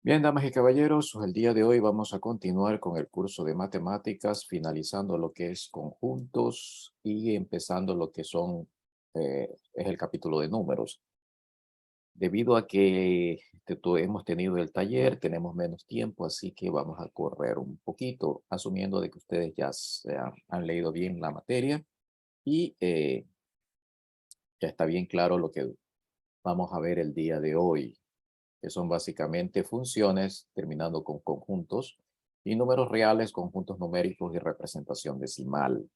Bien, damas y caballeros, el día de hoy vamos a continuar con el curso de matemáticas, finalizando lo que es conjuntos y empezando lo que es el capítulo de números. Debido a que hemos tenido el taller, tenemos menos tiempo, así que vamos a correr un poquito, asumiendo de que ustedes ya han leído bien la materia y ya está bien claro lo que vamos a ver el día de hoy, que son básicamente funciones terminando con conjuntos y números reales, conjuntos numéricos y representación decimal.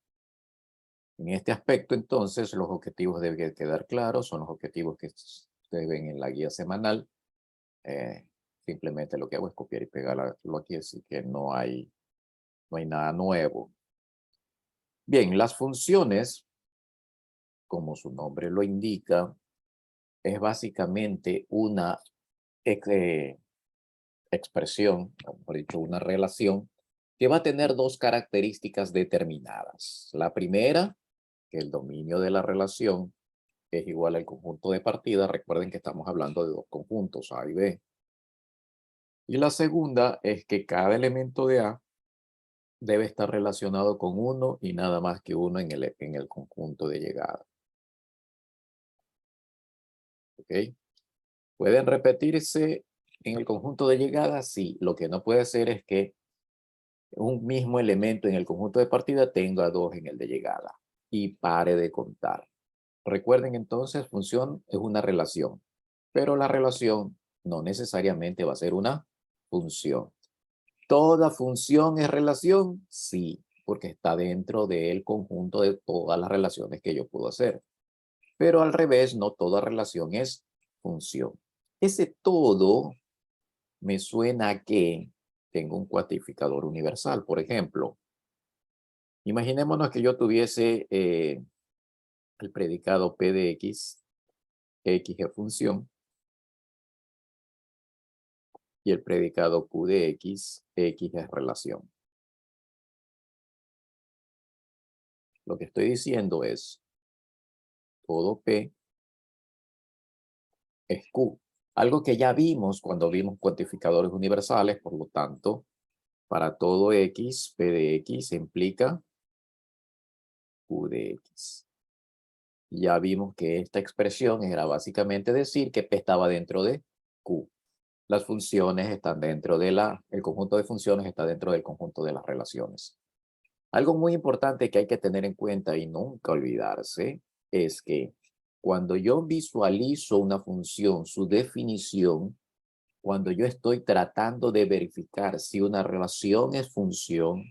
En este aspecto, entonces, los objetivos deben quedar claros, son los objetivos que ustedes ven en la guía semanal. Eh, Simplemente lo que hago es copiar y pegarlo aquí, así que no hay nada nuevo. Bien, las funciones, como su nombre lo indica, es básicamente una expresión, o mejor dicho, una relación que va a tener dos características determinadas. La primera, que el dominio de la relación es igual al conjunto de partida. Recuerden que estamos hablando de dos conjuntos, A y B. Y la segunda es que cada elemento de A debe estar relacionado con uno y nada más que uno en el conjunto de llegada. ¿Ok? ¿Pueden repetirse en el conjunto de llegada? Sí. Lo que no puede ser es que un mismo elemento en el conjunto de partida tenga dos en el de llegada y pare de contar. Recuerden entonces, función es una relación, pero la relación no necesariamente va a ser una función. ¿Toda función es relación? Sí, porque está dentro del conjunto de todas las relaciones que yo puedo hacer. Pero al revés, no toda relación es función. Ese todo me suena a que tengo un cuantificador universal. Por ejemplo, imaginémonos que yo tuviese el predicado P de X es función, y el predicado Q de X es relación. Lo que estoy diciendo es, todo P es Q. Algo que ya vimos cuando vimos cuantificadores universales, por lo tanto, para todo X, P de X implica Q de X. Ya vimos que esta expresión era básicamente decir que P estaba dentro de Q. Las funciones están dentro el conjunto de funciones está dentro del conjunto de las relaciones. Algo muy importante que hay que tener en cuenta y nunca olvidarse es que cuando yo visualizo una función, su definición, cuando yo estoy tratando de verificar si una relación es función,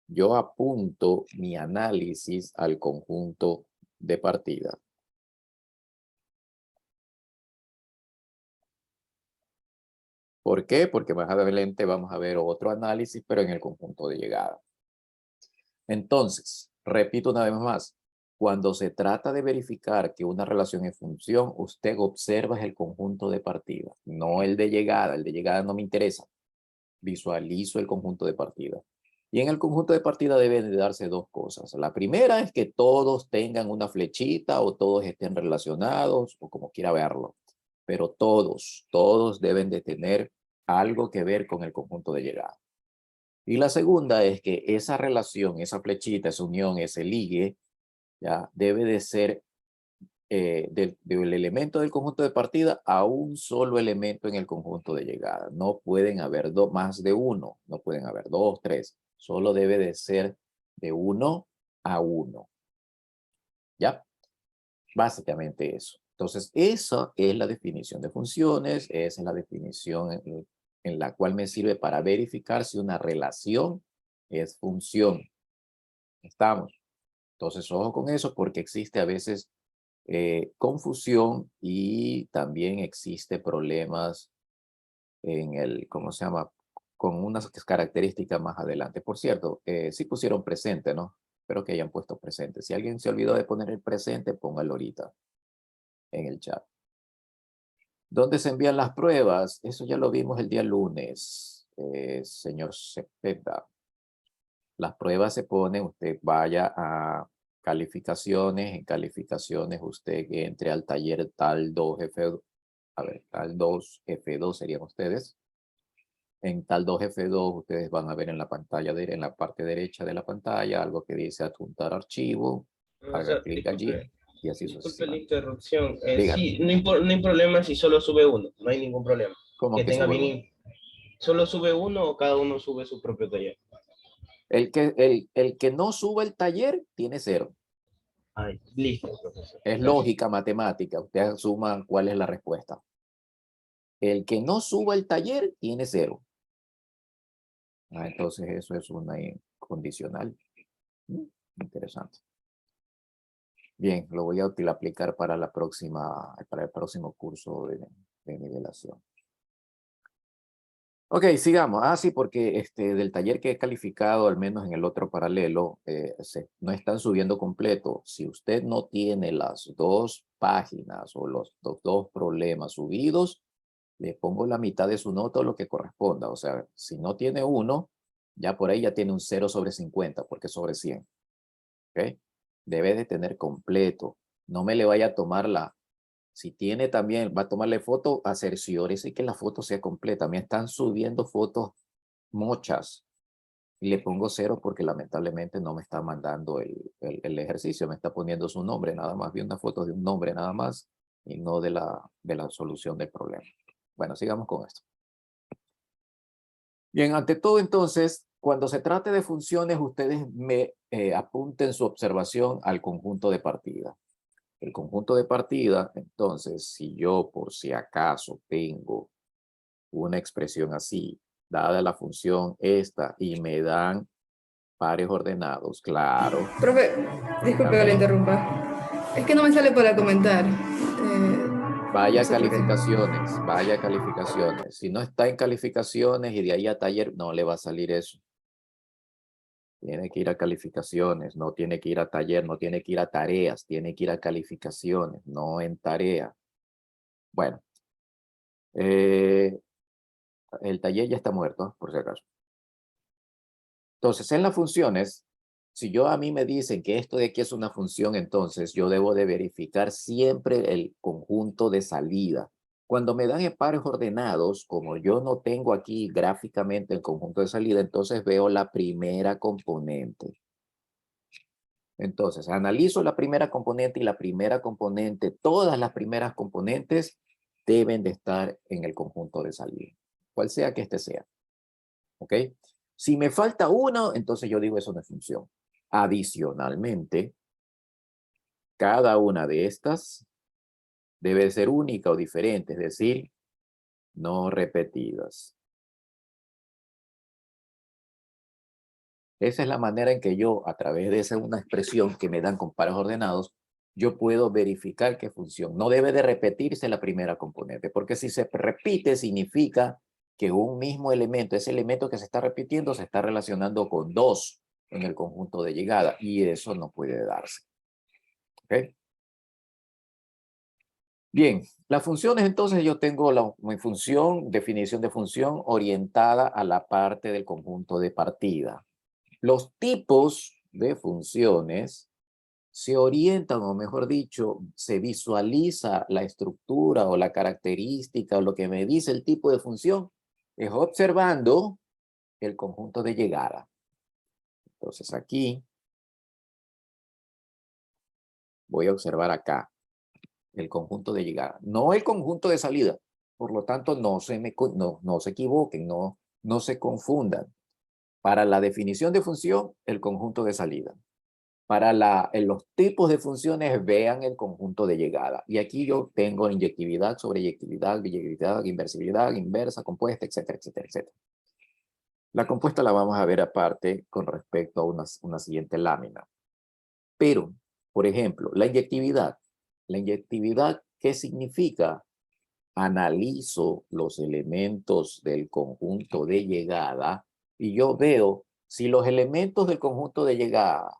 yo apunto mi análisis al conjunto de partida. ¿Por qué? Porque más adelante vamos a ver otro análisis, pero en el conjunto de llegada. Entonces, repito una vez más, cuando se trata de verificar que una relación es función, usted observa el conjunto de partida, no el de llegada. El de llegada no me interesa. Visualizo el conjunto de partida. Y en el conjunto de partida deben de darse dos cosas. La primera es que todos tengan una flechita o todos estén relacionados o como quiera verlo. Pero todos deben de tener algo que ver con el conjunto de llegada. Y la segunda es que esa relación, esa flechita, esa unión, ese ligue, ya debe de ser del elemento del conjunto de partida a un solo elemento en el conjunto de llegada. No pueden haber más de uno, no pueden haber dos, tres. Solo debe de ser de uno a uno. ¿Ya? Básicamente eso. Entonces, esa es la definición de funciones, esa es la definición en la cual me sirve para verificar si una relación es función. Estamos. Entonces, ojo con eso porque existe a veces confusión y también existe problemas ¿cómo se llama? Con unas características más adelante. Por cierto, sí pusieron presente, ¿no? Espero que hayan puesto presente. Si alguien se olvidó de poner el presente, póngalo ahorita en el chat. ¿Dónde se envían las pruebas? Eso ya lo vimos el día lunes, señor Cepeda. Las pruebas se ponen, usted vaya a calificaciones, en calificaciones usted entre al taller tal 2 F2, a ver, tal 2 F2 serían ustedes. En tal 2F2 ustedes van a ver en la pantalla, en la parte derecha de la pantalla, algo que dice adjuntar archivo. O Haga sea, clic allí disculpe, y así disculpe la sucesivamente. interrupción. Dígame, Sí, no hay problema si solo sube uno, no hay ningún problema. ¿cómo Que que tenga sube bien, uno? solo sube uno o cada uno sube su propio taller. El que no suba el taller tiene 0. Ay, listo, profesor. Es Gracias. lógica matemática. Usted asuma cuál es la respuesta. El que no suba el taller tiene 0. Entonces eso es una condicional. Interesante. Bien, lo voy a aplicar para para el próximo curso de nivelación. Ok, sigamos. Sí, porque del taller que he calificado, al menos en el otro paralelo, no están subiendo completo. Si usted no tiene las 2 páginas o los dos problemas subidos, le pongo la mitad de su nota o lo que corresponda. O sea, si no tiene uno, ya por ahí ya tiene un 0/50, porque es sobre 100. ¿Ok? Debe de tener completo. No me le vaya a tomar si tiene también, va a tomarle foto, cerciórese que la foto sea completa. Me están subiendo fotos muchas y le pongo 0 porque lamentablemente no me está mandando el ejercicio, me está poniendo su nombre nada más. Vi una foto de un nombre nada más y no de la solución del problema. Bueno, sigamos con esto. Bien, ante todo entonces, cuando se trate de funciones, ustedes me apunten su observación al conjunto de partida. El conjunto de partida, entonces, si yo por si acaso tengo una expresión así, dada la función esta, y me dan pares ordenados, claro. Profe, disculpe que le Dígame, interrumpa. Es que no me sale para comentar. No vaya a sé por qué. calificaciones, vaya a calificaciones. Si no está en calificaciones y de ahí a taller, no le va a salir eso. Tiene que ir a calificaciones, no tiene que ir a taller, no tiene que ir a tareas, tiene que ir a calificaciones, no en tarea. Bueno, el taller ya está muerto, por si acaso. Entonces, en las funciones, si a mí me dicen que esto de aquí es una función, entonces yo debo de verificar siempre el conjunto de salida. Cuando me dan en pares ordenados, como yo no tengo aquí gráficamente el conjunto de salida, entonces veo la primera componente. Entonces, analizo la primera componente y la primera componente, todas las primeras componentes deben de estar en el conjunto de salida, cual sea que este sea. ¿Ok? Si me falta uno, entonces yo digo eso no es función. Adicionalmente, cada una de estas debe ser única o diferente, es decir, no repetidas. Esa es la manera en que yo, a través de una expresión que me dan con pares ordenados, yo puedo verificar qué función. No debe de repetirse la primera componente, porque si se repite significa que un mismo elemento, ese elemento que se está repitiendo, se está relacionando con 2 en el conjunto de llegada, y eso no puede darse. ¿Ok? Bien, las funciones entonces yo tengo mi función, definición de función orientada a la parte del conjunto de partida. Los tipos de funciones se orientan, o mejor dicho, se visualiza la estructura o la característica o lo que me dice el tipo de función, es observando el conjunto de llegada. Entonces aquí voy a observar acá el conjunto de llegada, no el conjunto de salida. Por lo tanto, no se equivoquen, no se confundan. Para la definición de función, el conjunto de salida. Para los tipos de funciones, vean el conjunto de llegada. Y aquí yo tengo inyectividad, sobreyectividad, biyectividad, inversibilidad, inversa, compuesta, etcétera, etcétera, etcétera. La compuesta la vamos a ver aparte con respecto a una siguiente lámina. Pero, por ejemplo, la inyectividad. La inyectividad, ¿qué significa? Analizo los elementos del conjunto de llegada y yo veo si los elementos del conjunto de llegada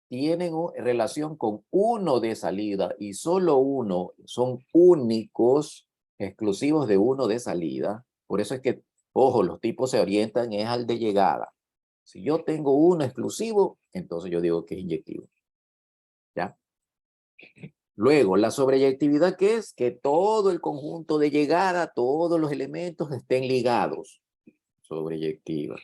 tienen relación con uno de salida y solo uno son únicos, exclusivos de uno de salida. Por eso es que, ojo, los tipos se orientan es al de llegada. Si yo tengo uno exclusivo, entonces yo digo que es inyectivo. ¿Ya? Luego, la sobreyectividad, ¿qué es? Que todo el conjunto de llegada, todos los elementos estén ligados. sobreyectiva.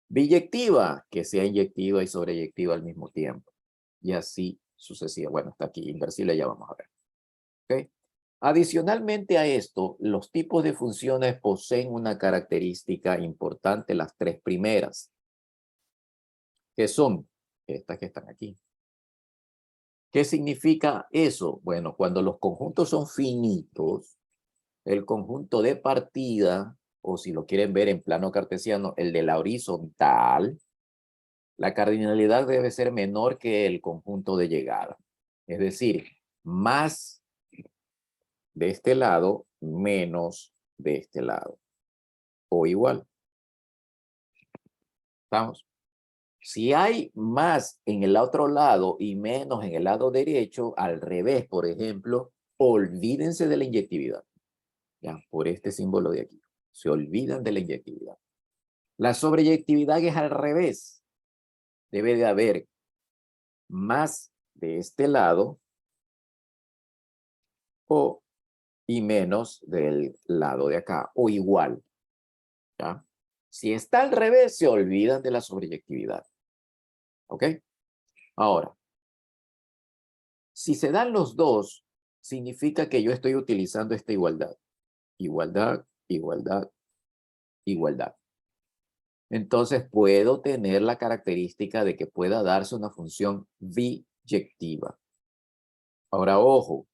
Biyectiva, que sea inyectiva y sobreyectiva al mismo tiempo. Y así sucesivamente. Bueno, está aquí, inversible, ya vamos a ver. ¿Ok? Adicionalmente a esto, los tipos de funciones poseen una característica importante, las tres primeras, que son estas que están aquí. ¿Qué significa eso? Bueno, cuando los conjuntos son finitos, el conjunto de partida, o si lo quieren ver en plano cartesiano, el de la horizontal, la cardinalidad debe ser menor que el conjunto de llegada. Es decir, más de este lado, menos de este lado. O igual. ¿Estamos? Si hay más en el otro lado y menos en el lado derecho, al revés, por ejemplo, olvídense de la inyectividad. Ya, por este símbolo de aquí. Se olvidan de la inyectividad. La sobreyectividad es al revés. Debe de haber más de este lado y menos del lado de acá, o igual. ¿Ya? Si está al revés, se olvidan de la sobreyectividad. ¿Ok? Ahora, si se dan los dos, significa que yo estoy utilizando esta igualdad. Igualdad, igualdad, igualdad. Entonces puedo tener la característica de que pueda darse una función biyectiva. Ahora, ojo,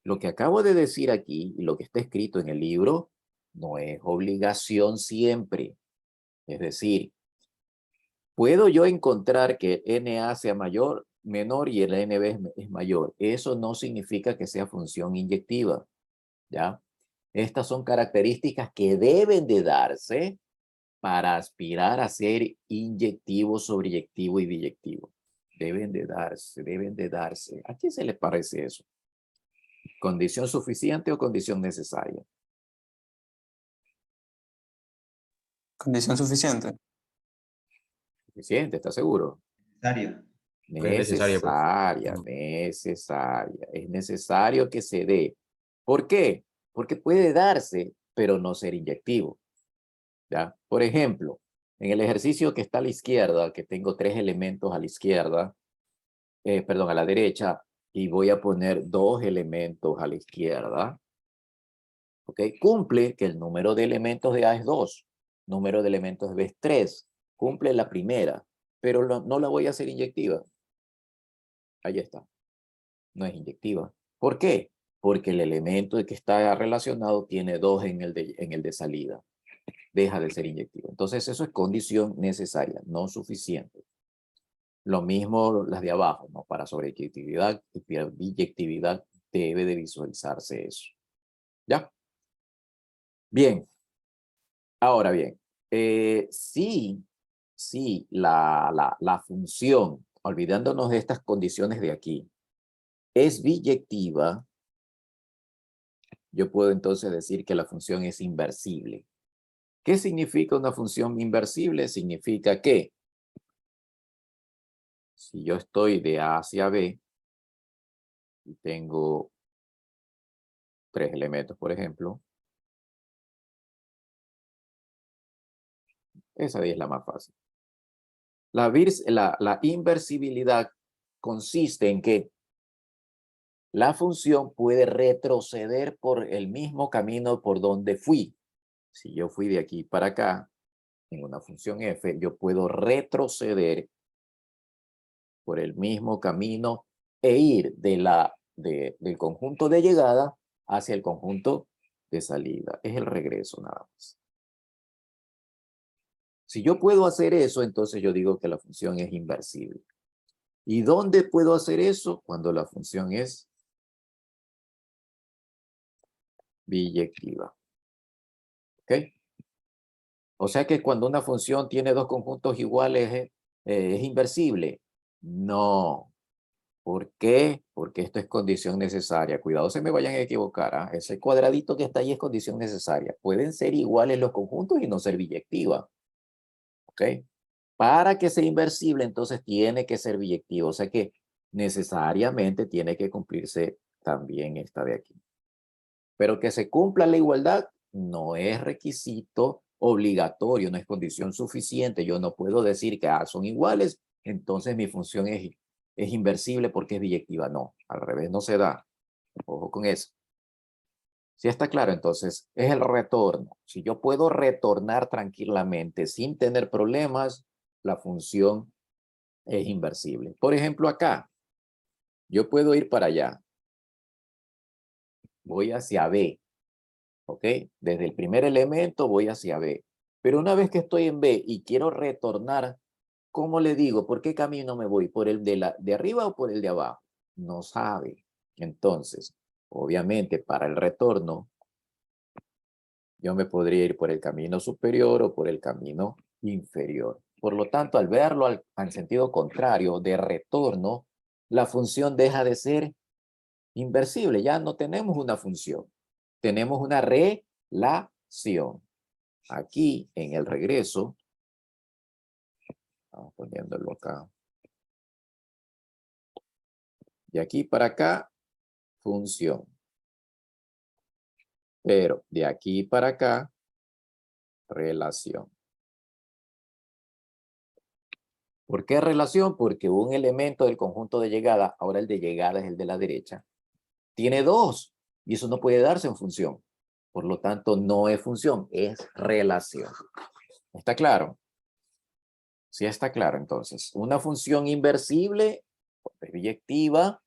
lo que acabo de decir aquí y lo que está escrito en el libro no es obligación siempre. Es decir, puedo yo encontrar que el NA sea menor y el NB es mayor. Eso no significa que sea función inyectiva, ¿ya? Estas son características que deben de darse para aspirar a ser inyectivo, sobreyectivo y biyectivo. Deben de darse, deben de darse. ¿A quién se le parece eso? ¿Condición suficiente o condición necesaria? Condición suficiente. Suficiente, ¿está seguro? Necesario. Necesaria, profe. Necesaria. Es necesario que se dé. ¿Por qué? Porque puede darse, pero no ser inyectivo. ¿Ya? Por ejemplo, en el ejercicio que está a la izquierda, que tengo 3 elementos a la izquierda, perdón, a la derecha, y voy a poner 2 elementos a la izquierda, ¿ok? Cumple que el número de elementos de A es 2, número de elementos de B es 3, cumple la primera, pero no la voy a hacer inyectiva. Ahí está. No es inyectiva. ¿Por qué? Porque el elemento que está relacionado tiene 2 en el de salida. Deja de ser inyectivo. Entonces eso es condición necesaria, no suficiente. Lo mismo las de abajo, ¿no? Para sobreyectividad y biyectividad debe de visualizarse eso. ¿Ya? Bien. Ahora bien, sí, la función, olvidándonos de estas condiciones de aquí, es biyectiva, yo puedo entonces decir que la función es inversible. ¿Qué significa una función inversible? Significa que si yo estoy de A hacia B y tengo 3 elementos, por ejemplo, esa es la más fácil. La inversibilidad consiste en que la función puede retroceder por el mismo camino por donde fui. Si yo fui de aquí para acá, en una función f, yo puedo retroceder por el mismo camino e ir del conjunto de llegada hacia el conjunto de salida. Es el regreso nada más. Si yo puedo hacer eso, entonces yo digo que la función es inversible. ¿Y dónde puedo hacer eso? Cuando la función es biyectiva. ¿Ok? O sea que cuando una función tiene 2 conjuntos iguales, ¿es inversible? No. ¿Por qué? Porque esto es condición necesaria. Cuidado, se me vayan a equivocar. ¿Ah? Ese cuadradito que está ahí es condición necesaria. Pueden ser iguales los conjuntos y no ser biyectiva. ¿Ok? Para que sea inversible, entonces tiene que ser biyectiva. O sea que necesariamente tiene que cumplirse también esta de aquí. Pero que se cumpla la igualdad no es requisito obligatorio, no es condición suficiente. Yo no puedo decir que son iguales, entonces mi función es inversible porque es biyectiva. No, al revés no se da. Ojo con eso. ¿Sí está claro? Entonces, es el retorno. Si yo puedo retornar tranquilamente sin tener problemas, la función es inversible. Por ejemplo, acá, yo puedo ir para allá. Voy hacia B. ¿Ok? Desde el primer elemento voy hacia B. Pero una vez que estoy en B y quiero retornar, ¿cómo le digo? ¿Por qué camino me voy? ¿Por el de arriba o por el de abajo? No sabe. Entonces, obviamente, para el retorno, yo me podría ir por el camino superior o por el camino inferior. Por lo tanto, al verlo al sentido contrario de retorno, la función deja de ser inversible. Ya no tenemos una función, tenemos una relación. Aquí en el regreso, vamos poniéndolo acá. De aquí para acá, función. Pero de aquí para acá, relación. ¿Por qué relación? Porque un elemento del conjunto de llegada, ahora el de llegada es el de la derecha, tiene dos y eso no puede darse en función. Por lo tanto, no es función, es relación. ¿Está claro? Sí está claro, entonces. Una función inversible, biyectiva,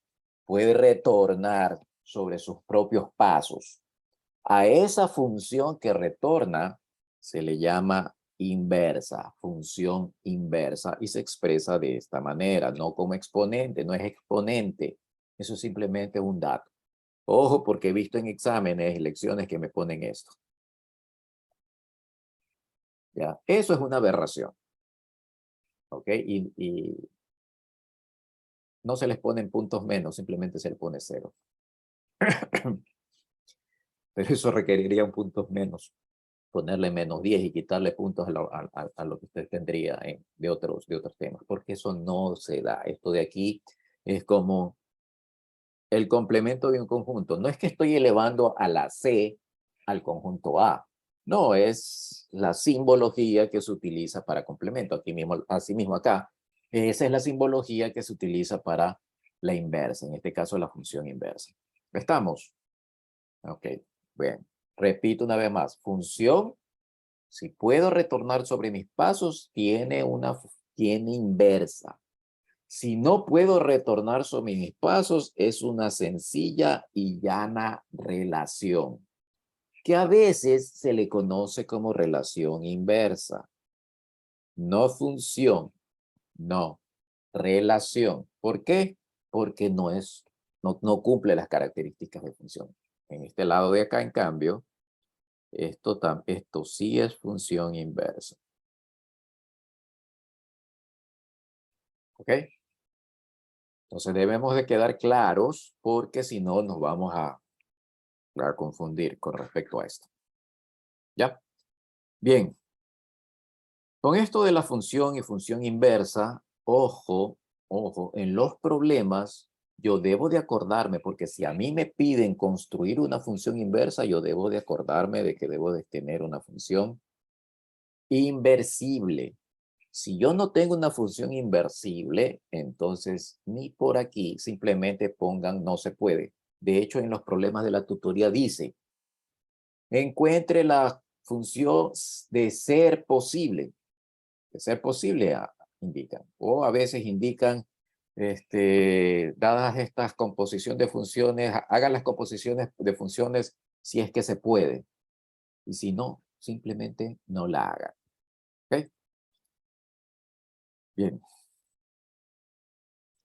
puede retornar sobre sus propios pasos. A esa función que retorna se le llama inversa, función inversa, y se expresa de esta manera, no como exponente, no es exponente. Eso es simplemente un dato. Ojo, porque he visto en exámenes, lecciones que me ponen esto. ¿Ya? Eso es una aberración. ¿Ok? Y no se les ponen puntos menos, simplemente se le pone 0. Pero eso requeriría un puntos menos. Ponerle -10 y quitarle puntos a lo que usted tendría de otros temas. Porque eso no se da. Esto de aquí es como el complemento de un conjunto. No es que estoy elevando a la C al conjunto A. No, es la simbología que se utiliza para complemento. Aquí mismo, así mismo acá. Esa es la simbología que se utiliza para la inversa. En este caso, la función inversa. ¿Estamos? Ok, bien. Repito una vez más. Función, si puedo retornar sobre mis pasos, tiene inversa. Si no puedo retornar sobre mis pasos, es una sencilla y llana relación, que a veces se le conoce como relación inversa. No función, no relación. ¿Por qué? Porque no cumple las características de función. En este lado de acá, en cambio, esto sí es función inversa. ¿Ok? Entonces debemos de quedar claros porque si no nos vamos a confundir con respecto a esto. ¿Ya? Bien. Con esto de la función y función inversa, ojo, en los problemas yo debo de acordarme, porque si a mí me piden construir una función inversa, yo debo de acordarme de que debo de tener una función inversible. Si yo no tengo una función inversible, entonces ni por aquí simplemente pongan no se puede. De hecho, en los problemas de la tutoría dice, encuentre la función de ser posible. De ser posible, indican. O a veces indican, dadas estas composiciones de funciones, hagan las composiciones de funciones si es que se puede. Y si no, simplemente no la hagan. ¿Ok? Bien.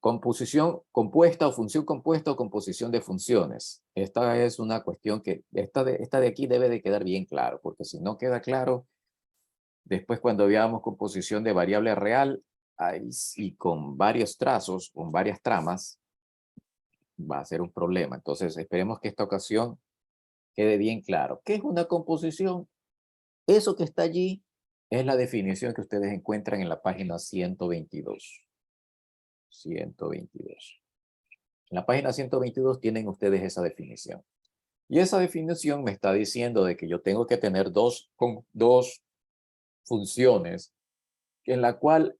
Composición compuesta o función compuesta o composición de funciones. Esta es una cuestión que, esta de aquí debe de quedar bien claro, porque si no queda claro, después cuando veamos composición de variable real, ahí sí con varios trazos, con varias tramas, va a ser un problema. Entonces esperemos que esta ocasión quede bien claro. ¿Qué es una composición? Eso que está allí es la definición que ustedes encuentran en la página 122. 122. En la página 122 tienen ustedes esa definición. Y esa definición me está diciendo de que yo tengo que tener dos funciones en la cual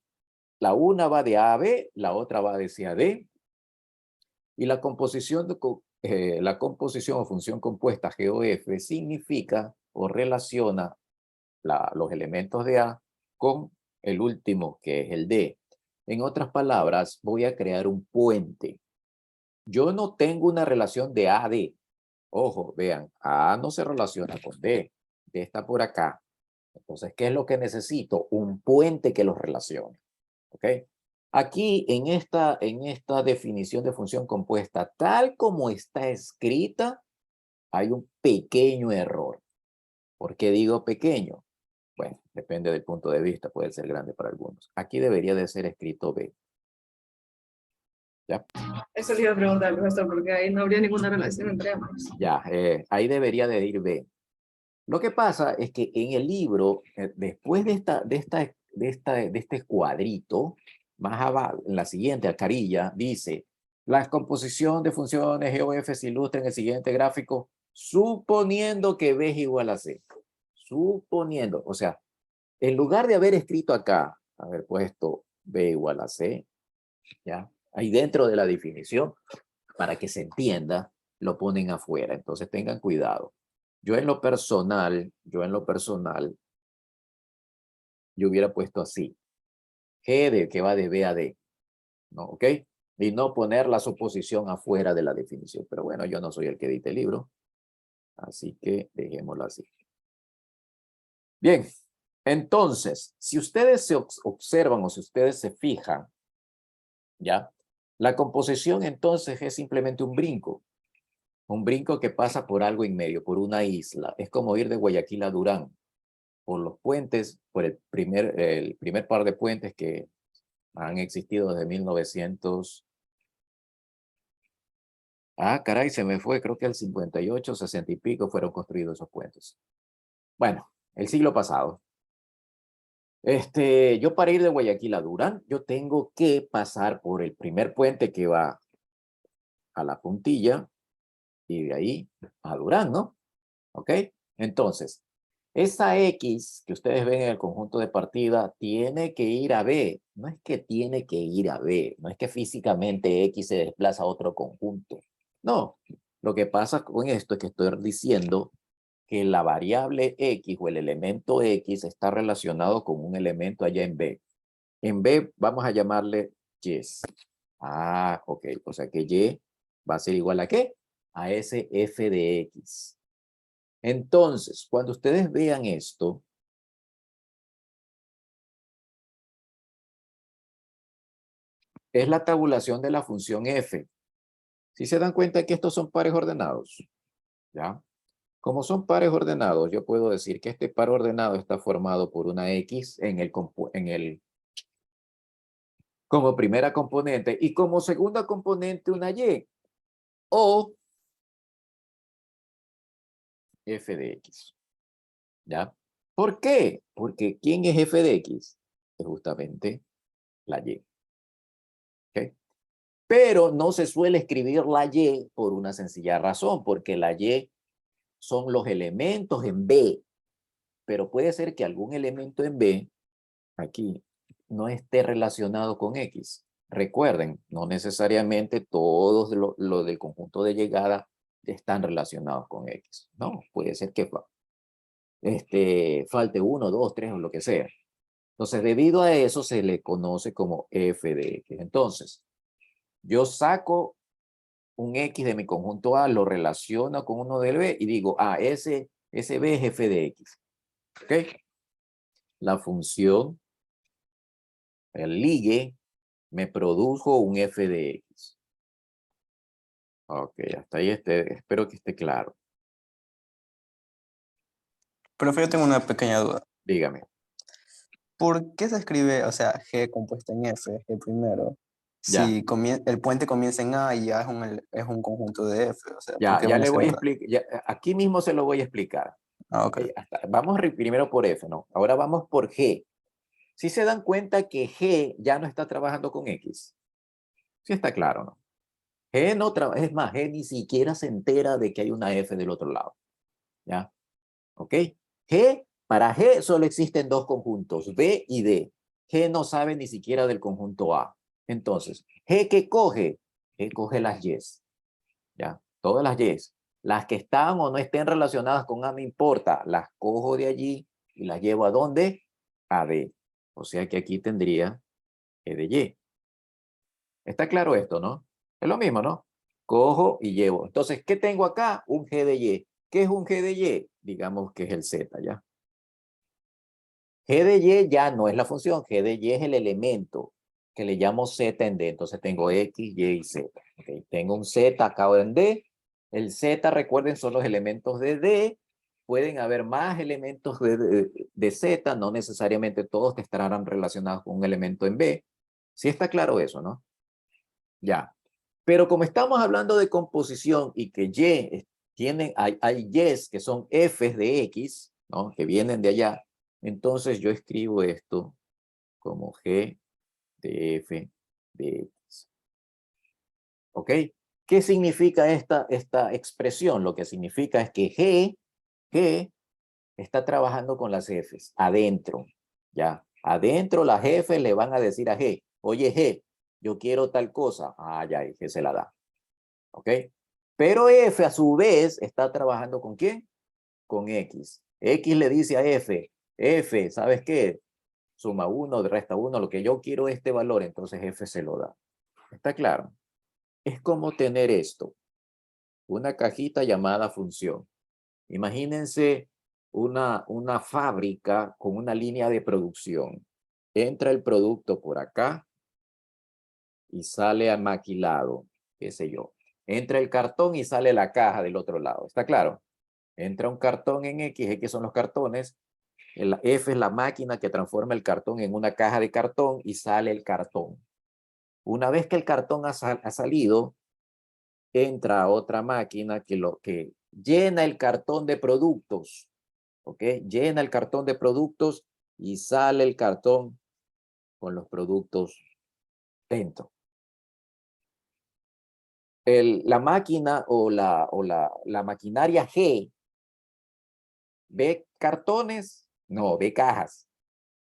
la una va de A a B, la otra va de C a D, y la composición, la composición o función compuesta GOF significa o relaciona los elementos de A con el último, que es el D. En otras palabras, voy a crear un puente. Yo no tengo una relación de A a D. Ojo, vean, A no se relaciona con D. D está por acá. Entonces, ¿qué es lo que necesito? Un puente que los relacione. ¿Ok? Aquí, en esta definición de función compuesta, tal como está escrita, hay un pequeño error. ¿Por qué digo pequeño? Bueno, depende del punto de vista, puede ser grande para algunos. Aquí debería de ser escrito B. ¿Ya? Eso le iba a preguntar, profesor, porque ahí no habría ninguna relación entre ambos. Ya, ahí debería de ir B. Lo que pasa es que en el libro, después de este cuadrito, más abajo, en la siguiente carilla, dice, la composición de funciones GOF se ilustra en el siguiente gráfico, suponiendo que B es igual a C. Suponiendo, o sea, en lugar de haber escrito acá, haber puesto B igual a C, ¿ya? Ahí dentro de la definición, para que se entienda, lo ponen afuera. Entonces tengan cuidado. Yo en lo personal, yo hubiera puesto así. G de que va de B a D, ¿no? ¿Ok? Y no poner la suposición afuera de la definición. Pero bueno, yo no soy el que edite el libro. Así que dejémoslo así. Bien, entonces, si ustedes se observan o si ustedes se fijan, ¿ya? La composición entonces es simplemente un brinco. Un brinco que pasa por algo en medio, por una isla. Es como ir de Guayaquil a Durán. Por los puentes, por el primer par de puentes que han existido desde 1900. Ah, caray, se me fue. Creo que el 58, 60 y pico fueron construidos esos puentes. Bueno, el siglo pasado. Yo para ir de Guayaquil a Durán, yo tengo que pasar por el primer puente que va a la puntilla y de ahí a Durán, ¿no? ¿Ok? Entonces, esa X que ustedes ven en el conjunto de partida tiene que ir a B. No es que tiene que ir a B. No es que físicamente X se desplaza a otro conjunto. No. Lo que pasa con esto es que estoy diciendo que la variable X o el elemento X está relacionado con un elemento allá en B. En B vamos a llamarle Y. Ah, ok. O sea que Y va a ser igual a ¿qué? A ese F de X. Entonces, cuando ustedes vean esto, es la tabulación de la función f. Si se dan cuenta que estos son pares ordenados, ¿ya? Como son pares ordenados, yo puedo decir que este par ordenado está formado por una x como primera componente y como segunda componente una y. O f de x, ¿ya? ¿Por qué? Porque ¿quién es f de x? Es justamente la y. ¿Ok? Pero no se suele escribir la y por una sencilla razón, porque la y son los elementos en B, pero puede ser que algún elemento en B, aquí, no esté relacionado con X. Recuerden, no necesariamente todos lo del conjunto de llegada están relacionados con X. No, puede ser que falte 1, 2, 3 o lo que sea. Entonces, debido a eso se le conoce como f de X. Entonces, yo saco un X de mi conjunto A, lo relaciono con uno del B y digo, ese B es f de X. ¿Ok? La función, el ligue, me produjo un f de X. Ok, hasta ahí espero que esté claro. Profe, yo tengo una pequeña duda. Dígame. ¿Por qué se escribe, o sea, G compuesta en F, G primero, Ya, si el puente comienza en A y ya es un conjunto de F? O sea, ¿por ya, qué ya van a le hacer voy a otra? explicar, aquí mismo se lo voy a explicar. Ok. Vamos primero por F, ¿no? Ahora vamos por G. Si se dan cuenta que G ya no está trabajando con X. Sí está claro, ¿no? G no trabaja, es más, G ni siquiera se entera de que hay una F del otro lado. ¿Ya? ¿Ok? G Para G solo existen dos conjuntos, B y D. G no sabe ni siquiera del conjunto A. Entonces, G que coge, G coge las Y's. ¿Ya? Todas las Y's. Las que están o no estén relacionadas con A me importa. Las cojo de allí y las llevo ¿a dónde? A D. O sea que aquí tendría G de Y. ¿Está claro esto, no? Es lo mismo, ¿no? Cojo y llevo. Entonces, ¿qué tengo acá? Un G de Y. ¿Qué es un G de Y? Digamos que es el Z, ¿ya? G de Y ya no es la función. G de Y es el elemento que le llamo Z en D. Entonces tengo X, Y y Z. Okay. Tengo un Z acá en D. El Z, recuerden, son los elementos de D. Pueden haber más elementos de Z. No necesariamente todos que estarán relacionados con un elemento en B. Sí está claro eso, ¿no? Ya. Pero como estamos hablando de composición y que Y tienen, hay Y's que son F's de X, ¿no? Que vienen de allá. Entonces yo escribo esto como G de F de X. ¿Ok? ¿Qué significa esta expresión? Lo que significa es que G está trabajando con las F's adentro. ¿Ya? Adentro las F's le van a decir a G, oye G, yo quiero tal cosa. Ah, ya, y G se la da. ¿Ok? Pero F a su vez está trabajando ¿con quién? Con X. X le dice a F, F, ¿sabes qué? Suma 1, resta 1, lo que yo quiero es este valor, entonces F se lo da. ¿Está claro? Es como tener esto, una cajita llamada función. Imagínense una fábrica con una línea de producción. Entra el producto por acá y sale maquilado, qué sé yo. Entra el cartón y sale la caja del otro lado. ¿Está claro? Entra un cartón en X, X son los cartones. El F es la máquina que transforma el cartón en una caja de cartón y sale el cartón. Una vez que el cartón ha salido, entra a otra máquina que llena el cartón de productos. ¿Ok? Llena el cartón de productos y sale el cartón con los productos dentro. La máquina o la maquinaria G ve cartones, no, ve cajas.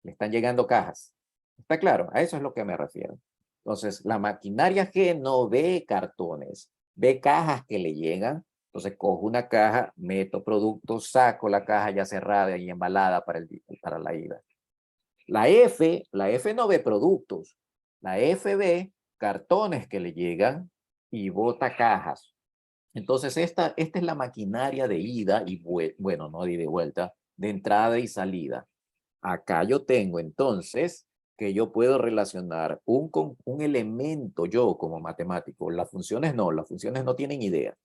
Le están llegando cajas. ¿Está claro? A eso es lo que me refiero. Entonces, la maquinaria G no ve cartones, ve cajas que le llegan. Entonces, cojo una caja, meto productos, saco la caja ya cerrada y embalada para la ida. La F no ve productos. La F ve cartones que le llegan y bota cajas. Entonces, esta es la maquinaria de ida y bueno, no de ida y vuelta, de entrada y salida. Acá yo tengo entonces que yo puedo relacionar un elemento yo como matemático. Las funciones no tienen idea.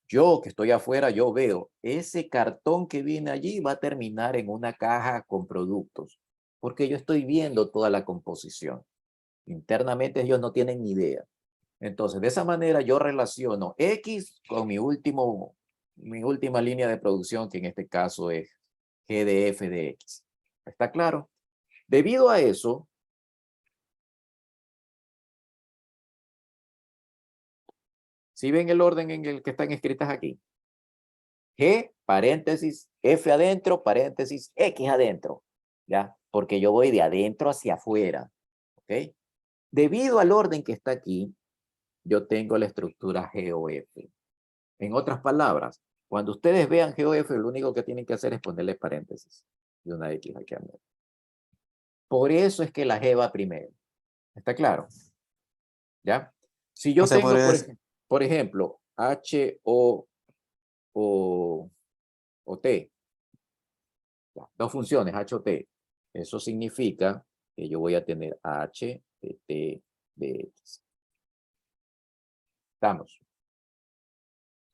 Yo que estoy afuera, yo veo ese cartón que viene allí va a terminar en una caja con productos, porque yo estoy viendo toda la composición. Internamente ellos no tienen ni idea. Entonces, de esa manera yo relaciono X con mi última línea de producción, que en este caso es G de F de X. ¿Está claro? Debido a eso, ¿sí ven el orden en el que están escritas aquí? G, paréntesis, F adentro, paréntesis, X adentro. ¿Ya? Porque yo voy de adentro hacia afuera. ¿Ok? Debido al orden que está aquí, yo tengo la estructura GOF. En otras palabras, cuando ustedes vean GOF, lo único que tienen que hacer es ponerle paréntesis y una X aquí al medio. Por eso es que la G va primero. ¿Está claro? ¿Ya? Si O yo sea, tengo, podría por ejemplo, H, o T, ya, dos funciones, H o T. Eso significa que yo voy a tener H de T de X. ¿Estamos?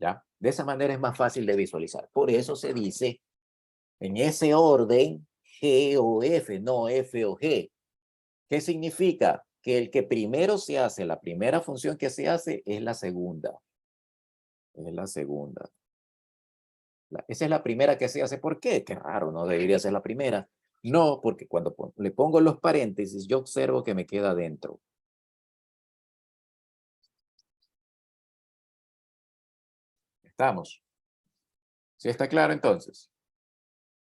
¿Ya? De esa manera es más fácil de visualizar. Por eso se dice en ese orden G o F, no F o G. ¿Qué significa? Que el que primero se hace, la primera función que se hace es la segunda. Es la segunda. Esa es la primera que se hace. ¿Por qué? Qué raro, no debería ser la primera. No, porque cuando le pongo los paréntesis, yo observo que me queda dentro. ¿Estamos? ¿Sí está claro entonces?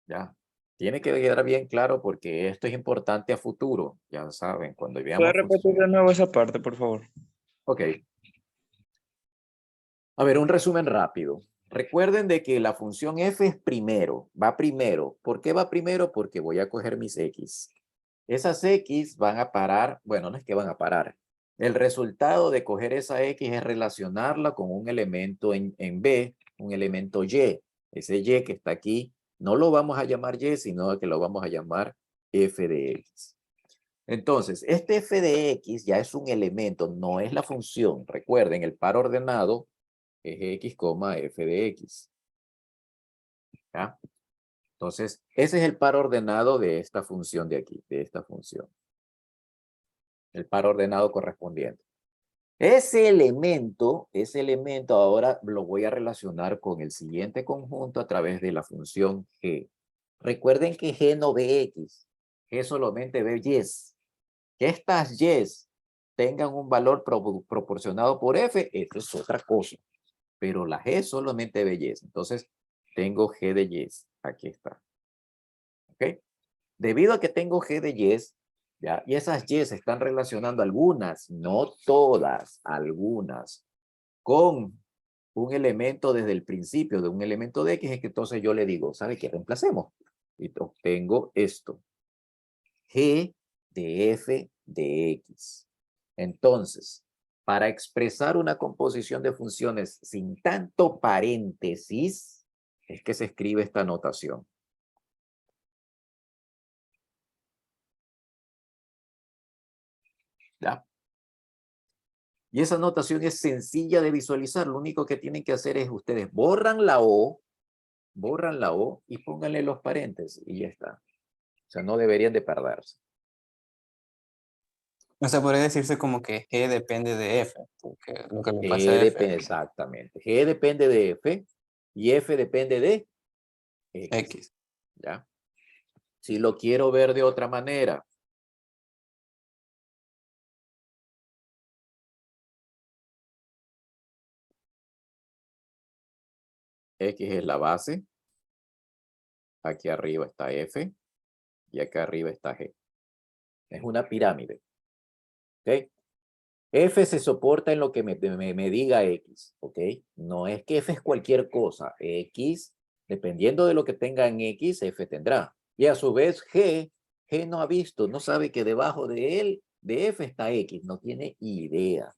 ¿Ya? Tiene que quedar bien claro porque esto es importante a futuro. Ya saben, cuando ¿Puedes veamos repetir de nuevo esa parte, por favor? Ok. A ver, un resumen rápido. Recuerden de que la función f es primero, va primero. ¿Por qué va primero? Porque voy a coger mis x. Esas x van a parar, bueno, no es que van a parar. El resultado de coger esa x es relacionarla con un elemento en B, un elemento y. Ese y que está aquí, no lo vamos a llamar y, sino que lo vamos a llamar f de x. Entonces, este f de x ya es un elemento, no es la función. Recuerden, el par ordenado es x, f de x. ¿Ya? Entonces, ese es el par ordenado de esta función de aquí, de esta función. El par ordenado correspondiente. Ese elemento ahora lo voy a relacionar con el siguiente conjunto a través de la función g. Recuerden que g no ve x, g solamente ve y. Que estas y tengan un valor proporcionado por f, eso es otra cosa. Pero la g solamente ve y. Entonces, tengo g de y. Aquí está. ¿Ok? Debido a que tengo g de y, ¿ya? Y esas y se están relacionando algunas, no todas, algunas, con un elemento desde el principio de un elemento de x, es que entonces yo le digo, ¿sabe qué? Reemplacemos. Y obtengo esto. G de f de x. Entonces, para expresar una composición de funciones sin tanto paréntesis, es que se escribe esta notación. ¿Ya? Y esa notación es sencilla de visualizar. Lo único que tienen que hacer es ustedes borran la O y pónganle los paréntesis y ya está. O sea, no deberían de perderse. O sea, podría decirse como que G depende de F, porque lo que le pasa G a F. depende, exactamente. G depende de F y F depende de X. X. ¿Ya? Si lo quiero ver de otra manera, X es la base, aquí arriba está F y acá arriba está G. Es una pirámide. ¿Ok? F se soporta en lo que me diga X, ¿ok? No es que F es cualquier cosa. X, dependiendo de lo que tenga en X, F tendrá. Y a su vez G no ha visto, no sabe que debajo de él, de F está X, no tiene idea.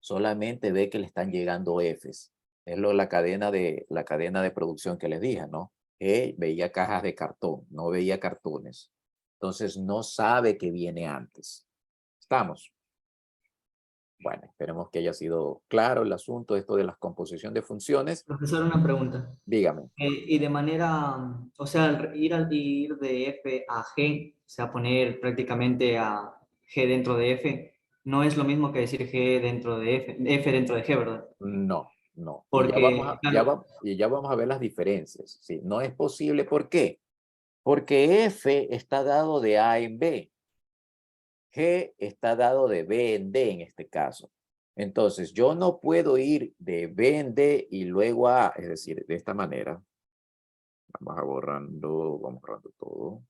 Solamente ve que le están llegando Fs. Es la cadena de producción que les dije, ¿no? Veía cajas de cartón, no veía cartones. Entonces no sabe que viene antes. ¿Estamos? Bueno, esperemos que haya sido claro el asunto, esto de la composición de funciones. Profesor, una pregunta. Dígame. Y de manera, o sea, ir de F a G, o sea, poner prácticamente a G dentro de F, no es lo mismo que decir G dentro de F, F dentro de G, ¿verdad? No, no. Porque, claro, Y ya vamos a ver las diferencias. Sí, no es posible. ¿Por qué? Porque F está dado de A en B. G está dado de B en D en este caso. Entonces, yo no puedo ir de B en D y luego a, es decir, de esta manera. Vamos borrando todo.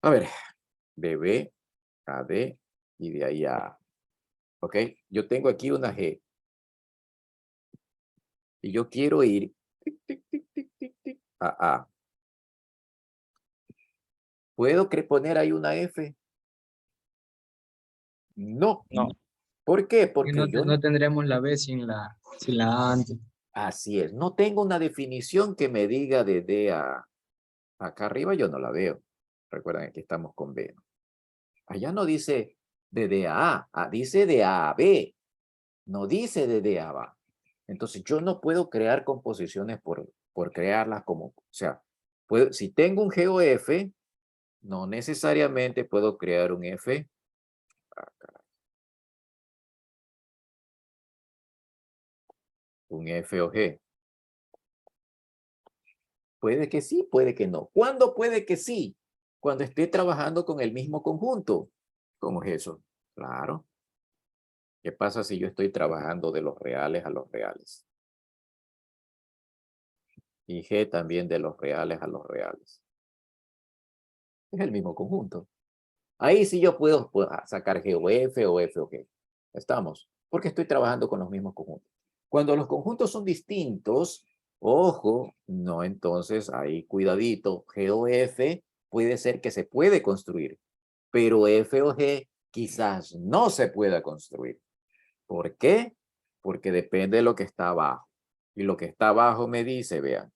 A ver, de B a D y de ahí a A. ¿Ok? Yo tengo aquí una G. Y yo quiero ir tic, tic, tic, tic, tic, tic, a A. ¿Puedo poner ahí una F? No. No. ¿Por qué? Que Porque yo no tendremos la B sin la A antes. así es. No tengo una definición que me diga de D a acá arriba, yo no la veo. Recuerden, aquí estamos con B. Allá no dice de D a A, dice de A a B. No dice de D a B. Entonces yo no puedo crear composiciones por crearlas como, o sea, si tengo un G o F, no necesariamente puedo crear un F. Un F o G. Puede que sí, puede que no. ¿Cuándo puede que sí? Cuando esté trabajando con el mismo conjunto. ¿Cómo es eso? Claro. ¿Qué pasa si yo estoy trabajando de los reales a los reales? y G también de los reales a los reales. Es el mismo conjunto. Ahí sí yo puedo sacar G o F o G. ¿Estamos? Porque estoy trabajando con los mismos conjuntos. Cuando los conjuntos son distintos, ojo, no, entonces ahí cuidadito, G o F puede ser que se puede construir, pero F o G quizás no se pueda construir. ¿Por qué? Porque depende de lo que está abajo. Y lo que está abajo me dice, vean,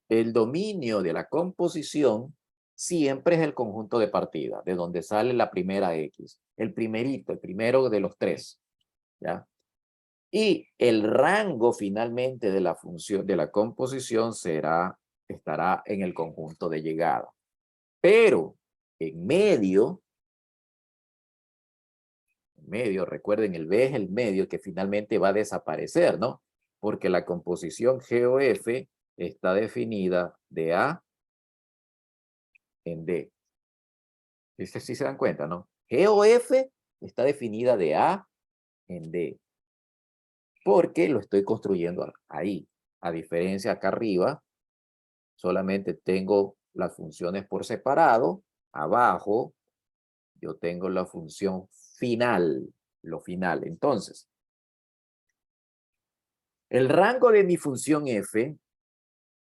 el dominio de la composición siempre es el conjunto de partida, de donde sale la primera X. El primerito, el primero de los tres. ¿Ya? Y el rango finalmente de la función de la composición estará en el conjunto de llegada. Pero en medio, recuerden, el B es el medio que finalmente va a desaparecer, ¿no? Porque la composición G o F está definida de A en D. ¿Sí se dan cuenta, no? G o F está definida de A en D. Porque lo estoy construyendo ahí. A diferencia acá arriba, solamente tengo las funciones por separado. Abajo, yo tengo la función final, lo final. Entonces, el rango de mi función f,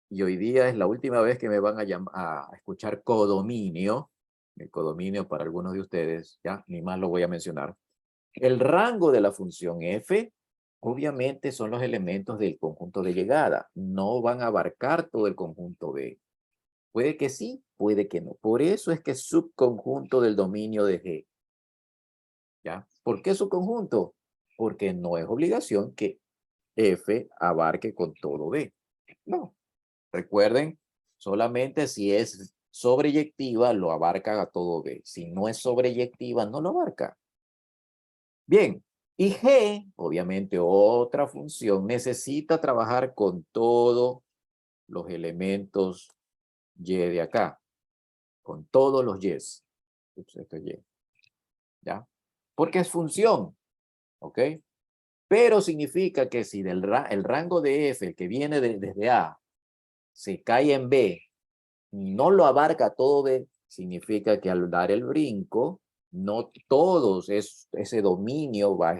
y hoy día es la última vez que me van a escuchar codominio, el codominio para algunos de ustedes, ya, ni más lo voy a mencionar. El rango de la función f, obviamente son los elementos del conjunto de llegada, no van a abarcar todo el conjunto B. Puede que sí, puede que no. Por eso es que es subconjunto del dominio de G. ¿Ya? ¿Por qué subconjunto? Porque no es obligación que F abarque con todo B. No. Recuerden, solamente si es sobreyectiva lo abarca a todo B. Si no es sobreyectiva, no lo abarca. Bien. Y G, obviamente otra función, necesita trabajar con todos los elementos Y de acá. Con todos los Y's. Esto es Y. ¿Ya? Porque es función. ¿Ok? Pero significa que si el rango de F, el que viene desde A, se cae en B, no lo abarca todo B, significa que al dar el brinco, no todos ese dominio va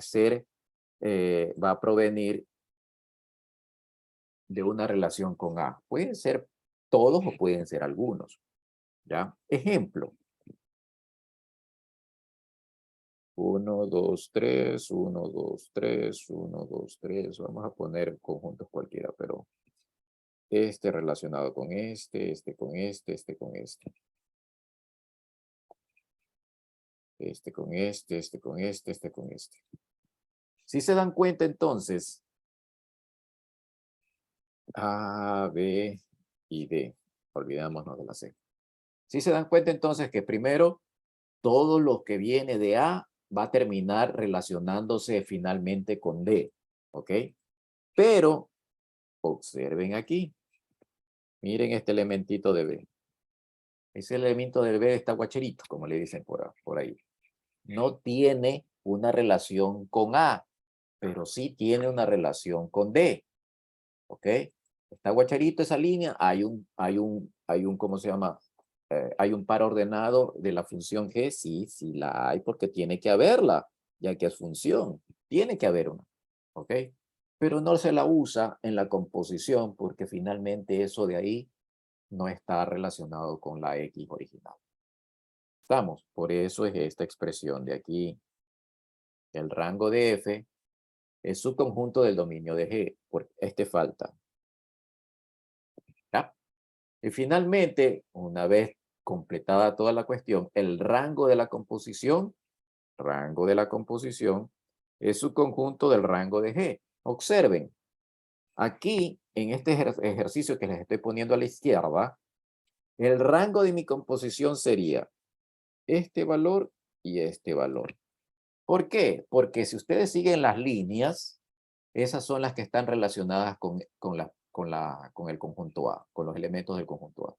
a provenir de una relación con A. Pueden ser todos o pueden ser algunos. ¿Ya? Ejemplo. 1, 2, 3, 1, 2, 3, 1, 2, 3. Vamos a poner conjuntos cualquiera, pero este relacionado con este con este, este con este. Este con este con este con este. Si se dan cuenta entonces, A, B y D. Olvidémonos de la C. Si se dan cuenta entonces que primero, todo lo que viene de A va a terminar relacionándose finalmente con D. ¿Ok? Pero, observen aquí. Miren este elementito de B. Ese elemento de B está guacherito, como le dicen por ahí. No tiene una relación con A, pero sí tiene una relación con D. ¿Ok? Está guacharito esa línea. Hay un ¿cómo se llama? Hay un par ordenado de la función G. Sí, sí la hay porque tiene que haberla, ya que es función. Tiene que haber una. ¿Ok? Pero no se la usa en la composición porque finalmente eso de ahí no está relacionado con la X original. ¿Estamos? Por eso es esta expresión de aquí. El rango de F es subconjunto del dominio de G. Porque este falta. ¿Ya? Y finalmente, una vez completada toda la cuestión, el rango de la composición es subconjunto del rango de G. Observen, aquí en este ejercicio que les estoy poniendo a la izquierda, el rango de mi composición sería este valor y este valor. ¿Por qué? Porque si ustedes siguen las líneas, esas son las que están relacionadas con el conjunto A, con los elementos del conjunto A.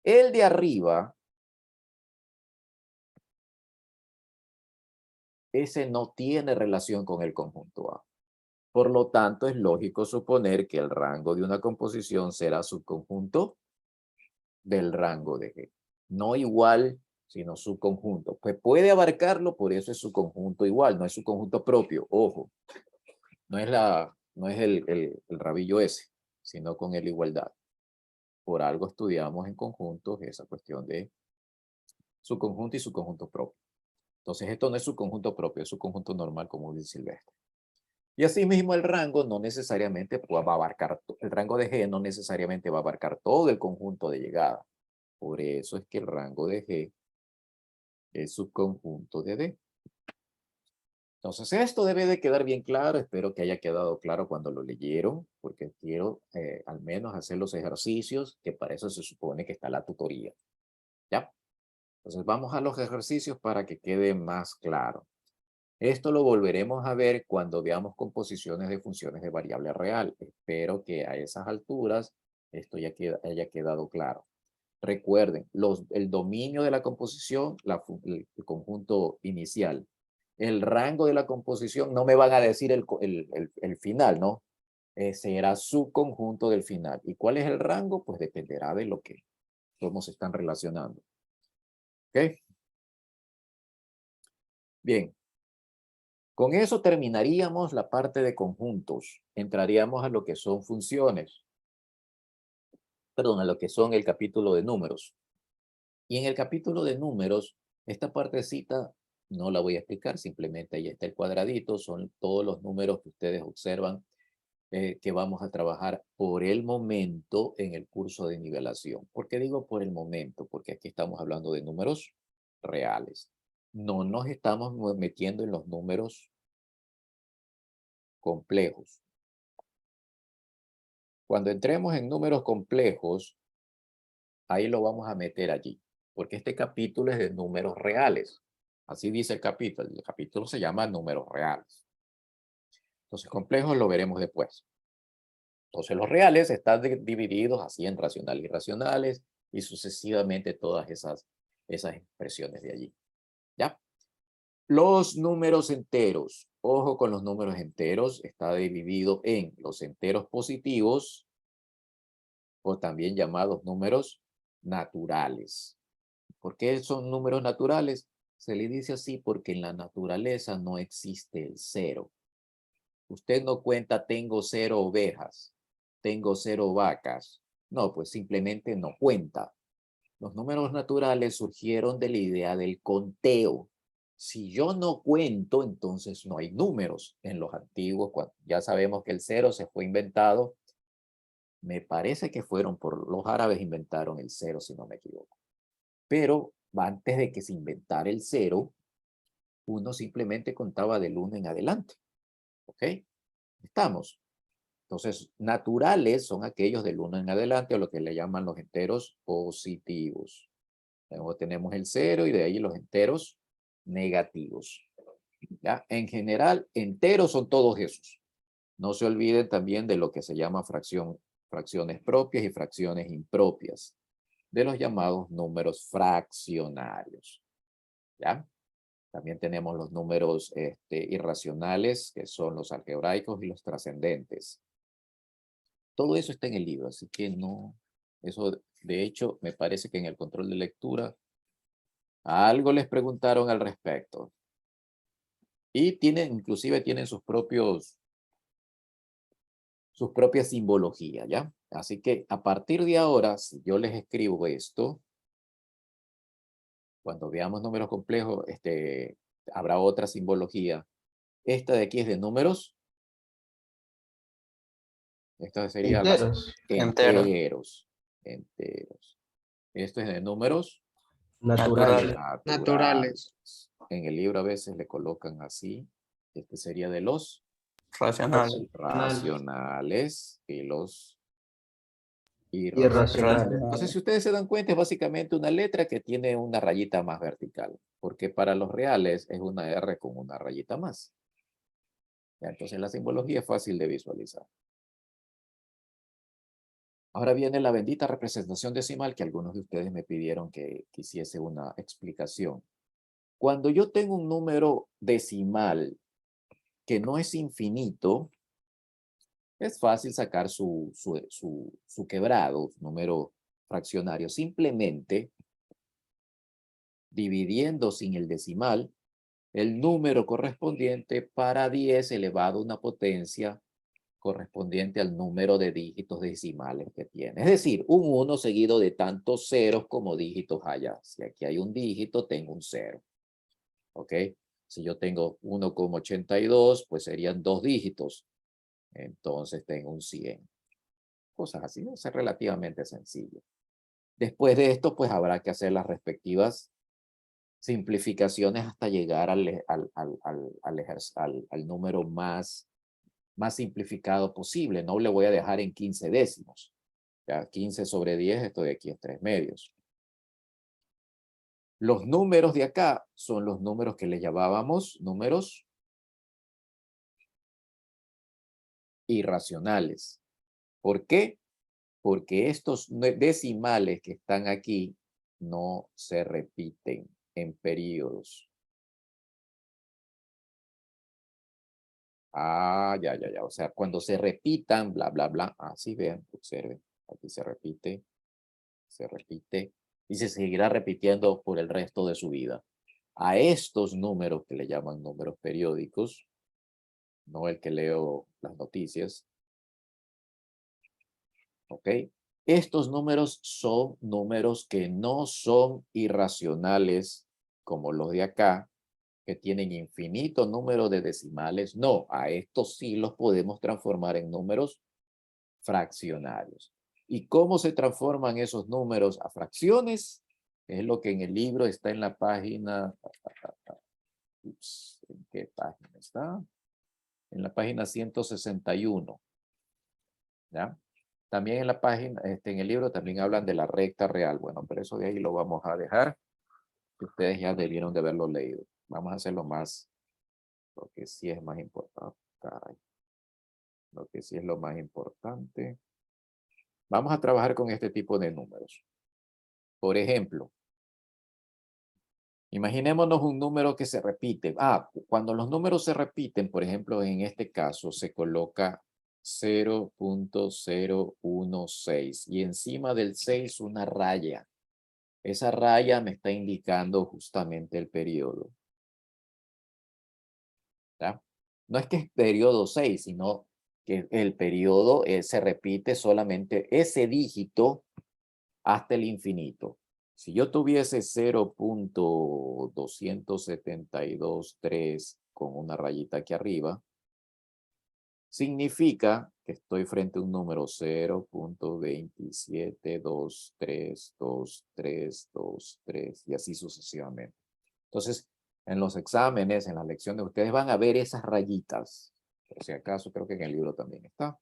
El de arriba, ese no tiene relación con el conjunto A. Por lo tanto, es lógico suponer que el rango de una composición será subconjunto del rango de G. No igual, sino subconjunto. Pues puede abarcarlo, por eso es subconjunto igual, no es subconjunto propio. Ojo, no es el rabillo ese, sino con el igualdad. Por algo estudiamos en conjuntos esa cuestión de subconjunto y subconjunto propio. Entonces, esto no es subconjunto propio, es subconjunto normal, como dice Silvestre. Y asimismo, el rango no necesariamente va a abarcar, el rango de G no necesariamente va a abarcar todo el conjunto de llegada. Por eso es que el rango de G es subconjunto de D. Entonces, esto debe de quedar bien claro. Espero que haya quedado claro cuando lo leyeron, porque quiero al menos hacer los ejercicios, que para eso se supone que está la tutoría. ¿Ya? Entonces, vamos a los ejercicios para que quede más claro. Esto lo volveremos a ver cuando veamos composiciones de funciones de variable real. Espero que a esas alturas esto ya haya quedado claro. Recuerden, el dominio de la composición, el conjunto inicial, el rango de la composición, no me van a decir el final, ¿no? Será su conjunto del final. ¿Y cuál es el rango? Pues dependerá de cómo se están relacionando. ¿Ok? Bien. Con eso terminaríamos la parte de conjuntos. Entraríamos a lo que son funciones. Perdón, a lo que son el capítulo de números. Y en el capítulo de números, esta partecita no la voy a explicar, simplemente ahí está el cuadradito, son todos los números que ustedes observan que vamos a trabajar por el momento en el curso de nivelación. ¿Por qué digo por el momento? Porque aquí estamos hablando de números reales. No nos estamos metiendo en los números complejos. Cuando entremos en números complejos, ahí lo vamos a meter allí, porque este capítulo es de números reales. Así dice el capítulo se llama números reales. Entonces, complejos lo veremos después. Entonces, los reales están divididos así en racionales y irracionales y sucesivamente todas esas expresiones de allí. ¿Ya? Los números enteros. Ojo con los números enteros. Está dividido en los enteros positivos o también llamados números naturales. ¿Por qué son números naturales? Se le dice así porque en la naturaleza no existe el cero. Usted no cuenta tengo 0 ovejas, tengo 0 vacas. No, pues simplemente no cuenta. Los números naturales surgieron de la idea del conteo. Si yo no cuento, entonces no hay números. En los antiguos, ya sabemos que el cero se fue inventado. Me parece que fueron por los árabes inventaron el cero, si no me equivoco. Pero antes de que se inventara el cero, uno simplemente contaba del 1 en adelante. ¿Ok? Estamos. Entonces, naturales son aquellos del 1 en adelante, o lo que le llaman los enteros positivos. Luego tenemos el 0 y de ahí los enteros negativos. ¿Ya? En general, enteros son todos esos. No se olviden también de lo que se llama fracciones propias y fracciones impropias, de los llamados números fraccionarios. ¿Ya? También tenemos los números irracionales, que son los algebraicos y los trascendentes. Todo eso está en el libro, así que no, eso de hecho me parece que en el control de lectura algo les preguntaron al respecto. Y inclusive tienen sus propias simbologías, ¿ya? Así que a partir de ahora, si yo les escribo esto, cuando veamos números complejos, habrá otra simbología. Esta de aquí es de números. Esta sería Enteros. enteros. Esto es de números Naturales. Naturales. En el libro a veces le colocan así. Este sería de los Racional. racionales y los Irracionales. irracionales. Entonces, si ustedes se dan cuenta, es básicamente una letra que tiene una rayita más vertical, porque para los reales es una R con una rayita más. ¿Ya? Entonces, la simbología es fácil de visualizar. Ahora viene la bendita representación decimal que algunos de ustedes me pidieron que hiciese una explicación. Cuando yo tengo un número decimal que no es infinito, es fácil sacar su quebrado, su número fraccionario, simplemente dividiendo sin el decimal el número correspondiente para 10 elevado a una potencia correspondiente al número de dígitos decimales que tiene. Es decir, un 1 seguido de tantos ceros como dígitos haya. Si aquí hay un dígito, tengo un 0. ¿Ok? Si yo tengo 1,82, pues serían 2 dígitos. Entonces tengo un 100. Cosas así, ¿no? Es relativamente sencillo. Después de esto, pues habrá que hacer las respectivas simplificaciones hasta llegar al número más simplificado posible. No le voy a dejar en 15 décimos. Ya 15 sobre 10, esto de aquí es 3 medios. Los números de acá son los números que le llamábamos números irracionales. ¿Por qué? Porque estos decimales que están aquí no se repiten en periodos. Ah, ya. O sea, cuando se repitan, bla, bla, bla. Así vean, observen. Aquí se repite y se seguirá repitiendo por el resto de su vida. A estos números que le llaman números periódicos, no el que leo las noticias, ¿ok? Estos números son números que no son irracionales como los de acá, que tienen infinito número de decimales. No, a estos sí los podemos transformar en números fraccionarios. ¿Y cómo se transforman esos números a fracciones? Es lo que en el libro está en la página... Ups, ¿en qué página está? En la página 161. ¿Ya? También en la página, en el libro también hablan de la recta real. Bueno, pero eso de ahí lo vamos a dejar. Que ustedes ya debieron de haberlo leído. Vamos a hacerlo más, lo que sí es más importante. Caray. Lo que sí es lo más importante. Vamos a trabajar con este tipo de números. Por ejemplo, imaginémonos un número que se repite. Cuando los números se repiten, por ejemplo, en este caso se coloca 0.016 y encima del 6 una raya. Esa raya me está indicando justamente el periodo. ¿Ya? No es que es periodo 6, sino que el periodo se repite solamente ese dígito hasta el infinito. Si yo tuviese 0.2723 con una rayita aquí arriba, significa que estoy frente a un número 0.27232323 y así sucesivamente. Entonces, en los exámenes, en las lecciones, ustedes van a ver esas rayitas. Por si acaso, creo que en el libro también está.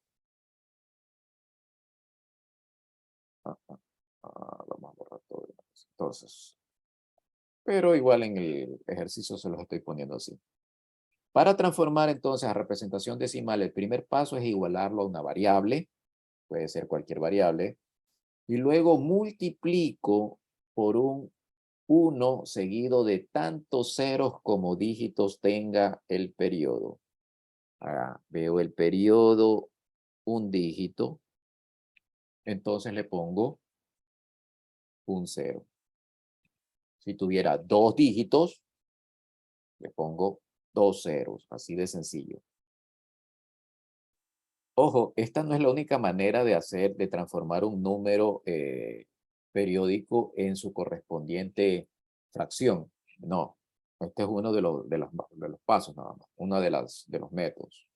Vamos a borrar todo. Entonces, pero igual en el ejercicio se los estoy poniendo así. Para transformar entonces a representación decimal, el primer paso es igualarlo a una variable, puede ser cualquier variable, y luego multiplico por un 1 seguido de tantos ceros como dígitos tenga el periodo. Veo el periodo, un dígito, entonces le pongo un 0. Si tuviera 2 dígitos, le pongo 2 ceros, así de sencillo. Ojo, esta no es la única manera de transformar un número periódico en su correspondiente fracción. No, este es uno de los pasos nada más, uno de los métodos.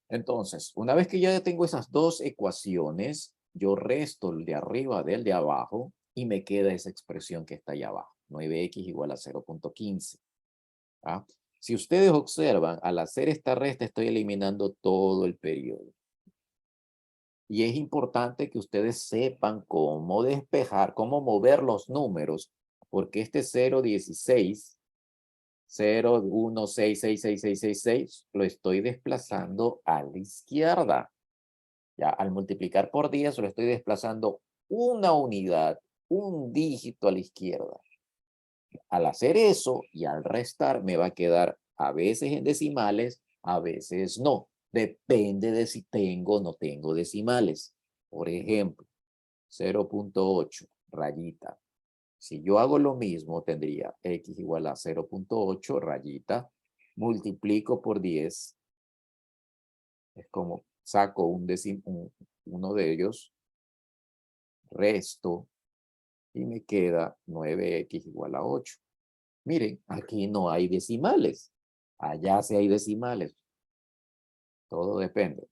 Entonces, una vez que ya tengo esas dos ecuaciones, yo resto el de arriba del de abajo y me queda esa expresión que está allá abajo, 9x igual a 0.15. ¿Ah? Si ustedes observan, al hacer esta resta estoy eliminando todo el periodo. Y es importante que ustedes sepan cómo despejar, cómo mover los números, porque este 0.16, 0.1666666, lo estoy desplazando a la izquierda. Ya, al multiplicar por 10, lo estoy desplazando una unidad, un dígito a la izquierda. Al hacer eso y al restar me va a quedar a veces en decimales, a veces no. Depende de si tengo o no tengo decimales. Por ejemplo, 0.8, rayita. Si yo hago lo mismo, tendría x igual a 0.8, rayita, multiplico por 10. Es como saco uno de ellos, resto, y me queda 9x igual a 8. Miren, aquí no hay decimales. Allá sí hay decimales. Todo depende.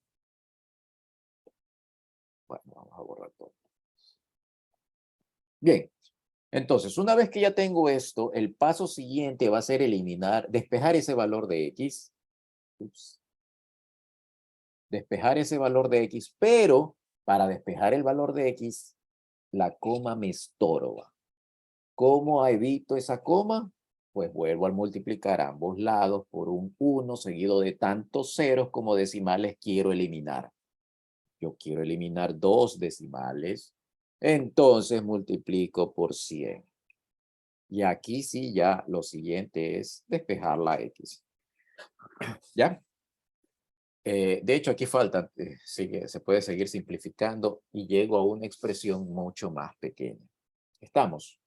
Bueno, vamos a borrar todo. Bien. Entonces, una vez que ya tengo esto, el paso siguiente va a ser despejar ese valor de x. Ups. Despejar ese valor de x, pero para despejar el valor de x, la coma me estorba. ¿Cómo evito esa coma? Pues vuelvo a multiplicar ambos lados por un 1 seguido de tantos ceros como decimales quiero eliminar. Yo quiero eliminar 2 decimales. Entonces multiplico por 100. Y aquí sí ya lo siguiente es despejar la X. ¿Ya? De hecho aquí falta, se puede seguir simplificando y llego a una expresión mucho más pequeña. ¿Estamos?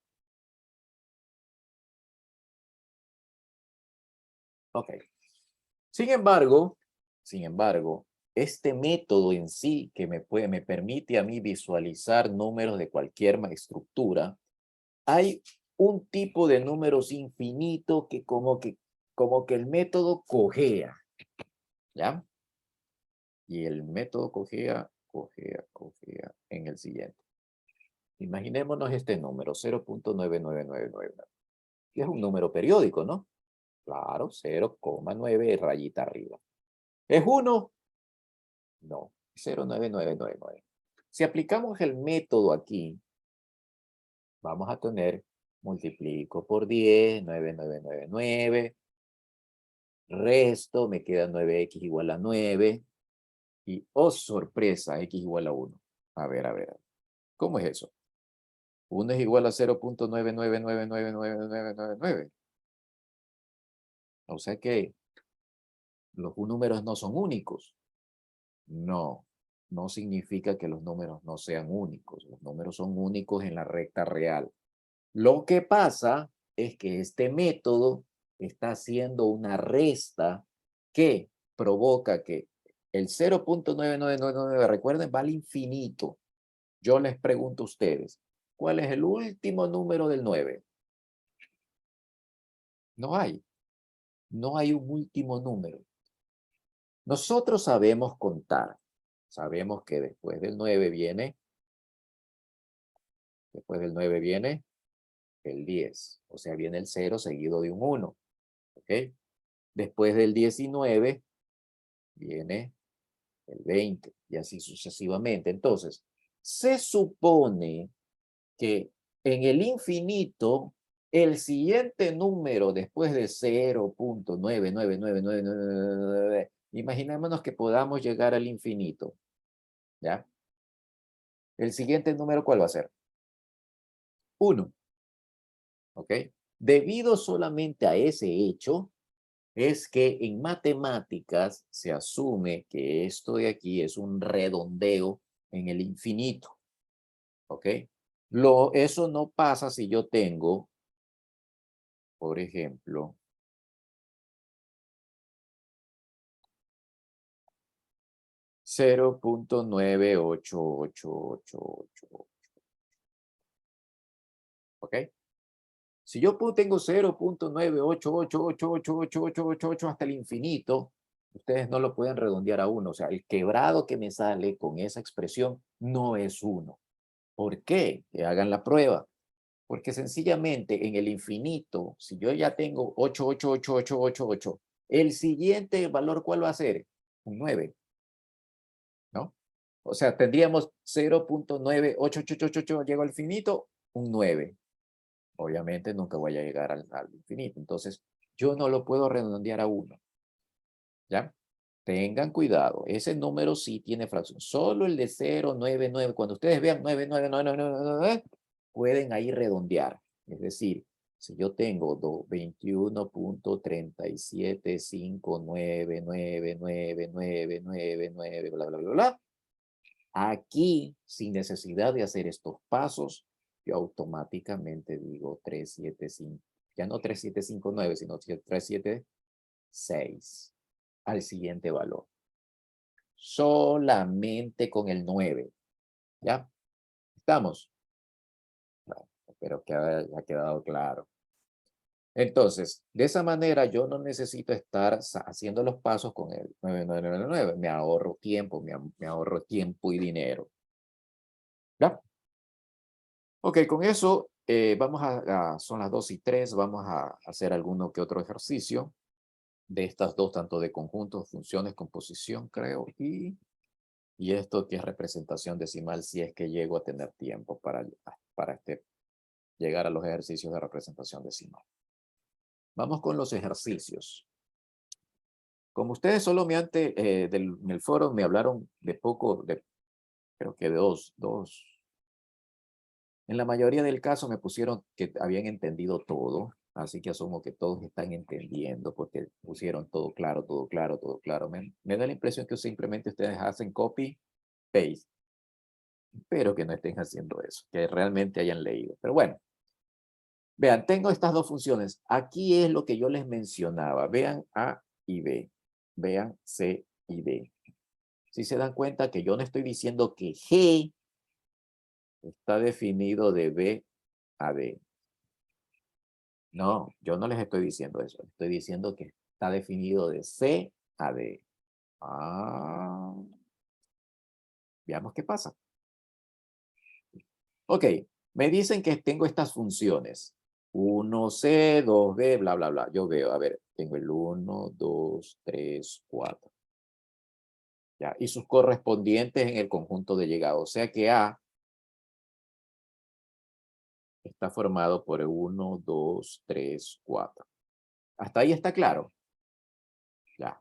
Ok. Sin embargo, este método en sí que me permite a mí visualizar números de cualquier estructura, hay un tipo de números infinitos que como que el método cojea, ¿ya? Y el método cojea en el siguiente. Imaginémonos este número, 0.99999. Es un número periódico, ¿no? Claro, 0,9 rayita arriba. ¿Es 1? No, 0,9999. Si aplicamos el método aquí, vamos a tener, multiplico por 10, 9999, resto, me queda 9x igual a 9, y oh sorpresa, x igual a 1. A ver, ¿cómo es eso? 1 es igual a 0.9999999. O sea que los números no son únicos. No, no significa que los números no sean únicos. Los números son únicos en la recta real. Lo que pasa es que este método está haciendo una resta que provoca que el 0.9999, recuerden, va al infinito. Yo les pregunto a ustedes, ¿cuál es el último número del 9? No hay. No hay un último número. Nosotros sabemos contar. Sabemos que después del 9 viene el 10. O sea, viene el 0 seguido de un 1. ¿Ok? Después del 19 viene el 20 y así sucesivamente. Entonces, se supone que en el infinito, el siguiente número después de 0.99999, imaginémonos que podamos llegar al infinito. ¿Ya? El siguiente número, ¿cuál va a ser? 1. ¿Ok? Debido solamente a ese hecho, es que en matemáticas se asume que esto de aquí es un redondeo en el infinito. ¿Ok? Eso no pasa si yo tengo, por ejemplo, .98888. ¿Ok? Si yo tengo 0.988888888 hasta el infinito, ustedes no lo pueden redondear a 1. O sea, el quebrado que me sale con esa expresión no es 1. ¿Por qué? Que hagan la prueba. Porque sencillamente en el infinito, si yo ya tengo 888888, el siguiente valor, ¿cuál va a ser? Un 9. ¿No? O sea, tendríamos 0.98888, llego al infinito, un 9. Obviamente nunca voy a llegar al infinito. Entonces, yo no lo puedo redondear a 1. ¿Ya? Tengan cuidado. Ese número sí tiene fracción. Solo el de 0,99. Cuando ustedes vean 99999, pueden ahí redondear. Es decir, Si yo tengo 21.3759999999, bla, bla, bla, bla, aquí, sin necesidad de hacer estos pasos, yo automáticamente digo 375, ya no 3759, sino 376 al siguiente valor. Solamente con el 9. ¿Ya? ¿Estamos? Bueno, espero que haya quedado claro. Entonces, de esa manera yo no necesito estar haciendo los pasos con el 9999. Me ahorro tiempo, me ahorro tiempo y dinero. ¿Ya? Ok, con eso vamos son las 2:03, vamos a hacer alguno que otro ejercicio de estas dos, tanto de conjuntos, funciones, composición, creo, y esto que es representación decimal, si es que llego a tener tiempo para llegar a los ejercicios de representación decimal. Vamos con los ejercicios. Como ustedes solo en el foro me hablaron de poco, creo que de dos. En la mayoría del caso me pusieron que habían entendido todo, así que asumo que todos están entendiendo porque pusieron todo claro, todo claro, todo claro. Me da la impresión que simplemente ustedes hacen copy, paste. Espero que no estén haciendo eso, que realmente hayan leído. Pero bueno, vean, tengo estas dos funciones. Aquí es lo que yo les mencionaba. Vean A y B. Vean C y D. Si se dan cuenta que yo no estoy diciendo que G está definido de B a D. No, yo no les estoy diciendo eso. Estoy diciendo que está definido de C a D. Veamos qué pasa. Ok, me dicen que tengo estas funciones. 1C, 2B, bla, bla, bla. Yo veo, a ver, tengo el 1, 2, 3, 4. Ya, y sus correspondientes en el conjunto de llegado. O sea que A está formado por el 1, 2, 3, 4. Hasta ahí está claro. Ya.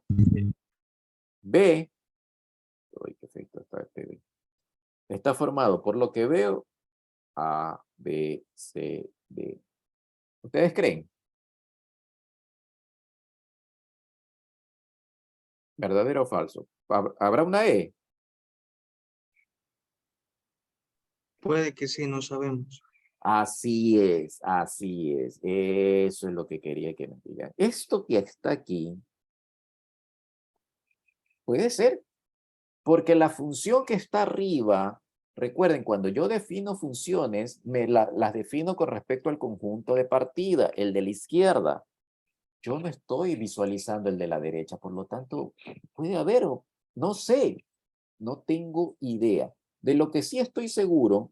B, uy, qué efecto está este B. Está formado por lo que veo, A, B, C, D. ¿Ustedes creen? ¿Verdadero o falso? ¿Habrá una E? Puede que sí, no sabemos. Así es, así es. Eso es lo que quería que me digan. Esto que está aquí puede ser, porque la función que está arriba, recuerden, cuando yo defino funciones, las defino con respecto al conjunto de partida, el de la izquierda. Yo no estoy visualizando el de la derecha, por lo tanto, puede haber, no sé, no tengo idea. De lo que sí estoy seguro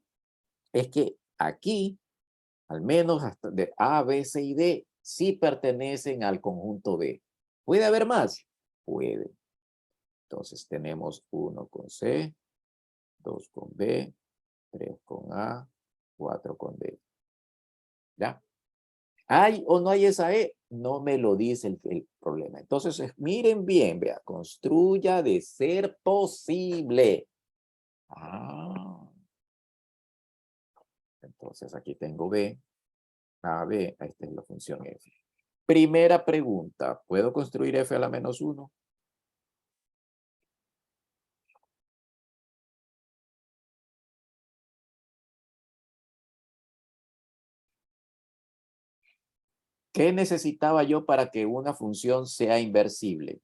es que aquí, al menos hasta de A, B, C y D, sí pertenecen al conjunto B. ¿Puede haber más? Puede. Entonces tenemos 1 con C, 2 con B, 3 con A, 4 con D. ¿Ya? ¿Hay o no hay esa E? No me lo dice el problema. Entonces, miren bien, vea, construya de ser posible. Entonces aquí tengo B, A, B, esta es la función F. Primera pregunta, ¿puedo construir F a la menos 1? ¿Qué necesitaba yo para que una función sea inversible?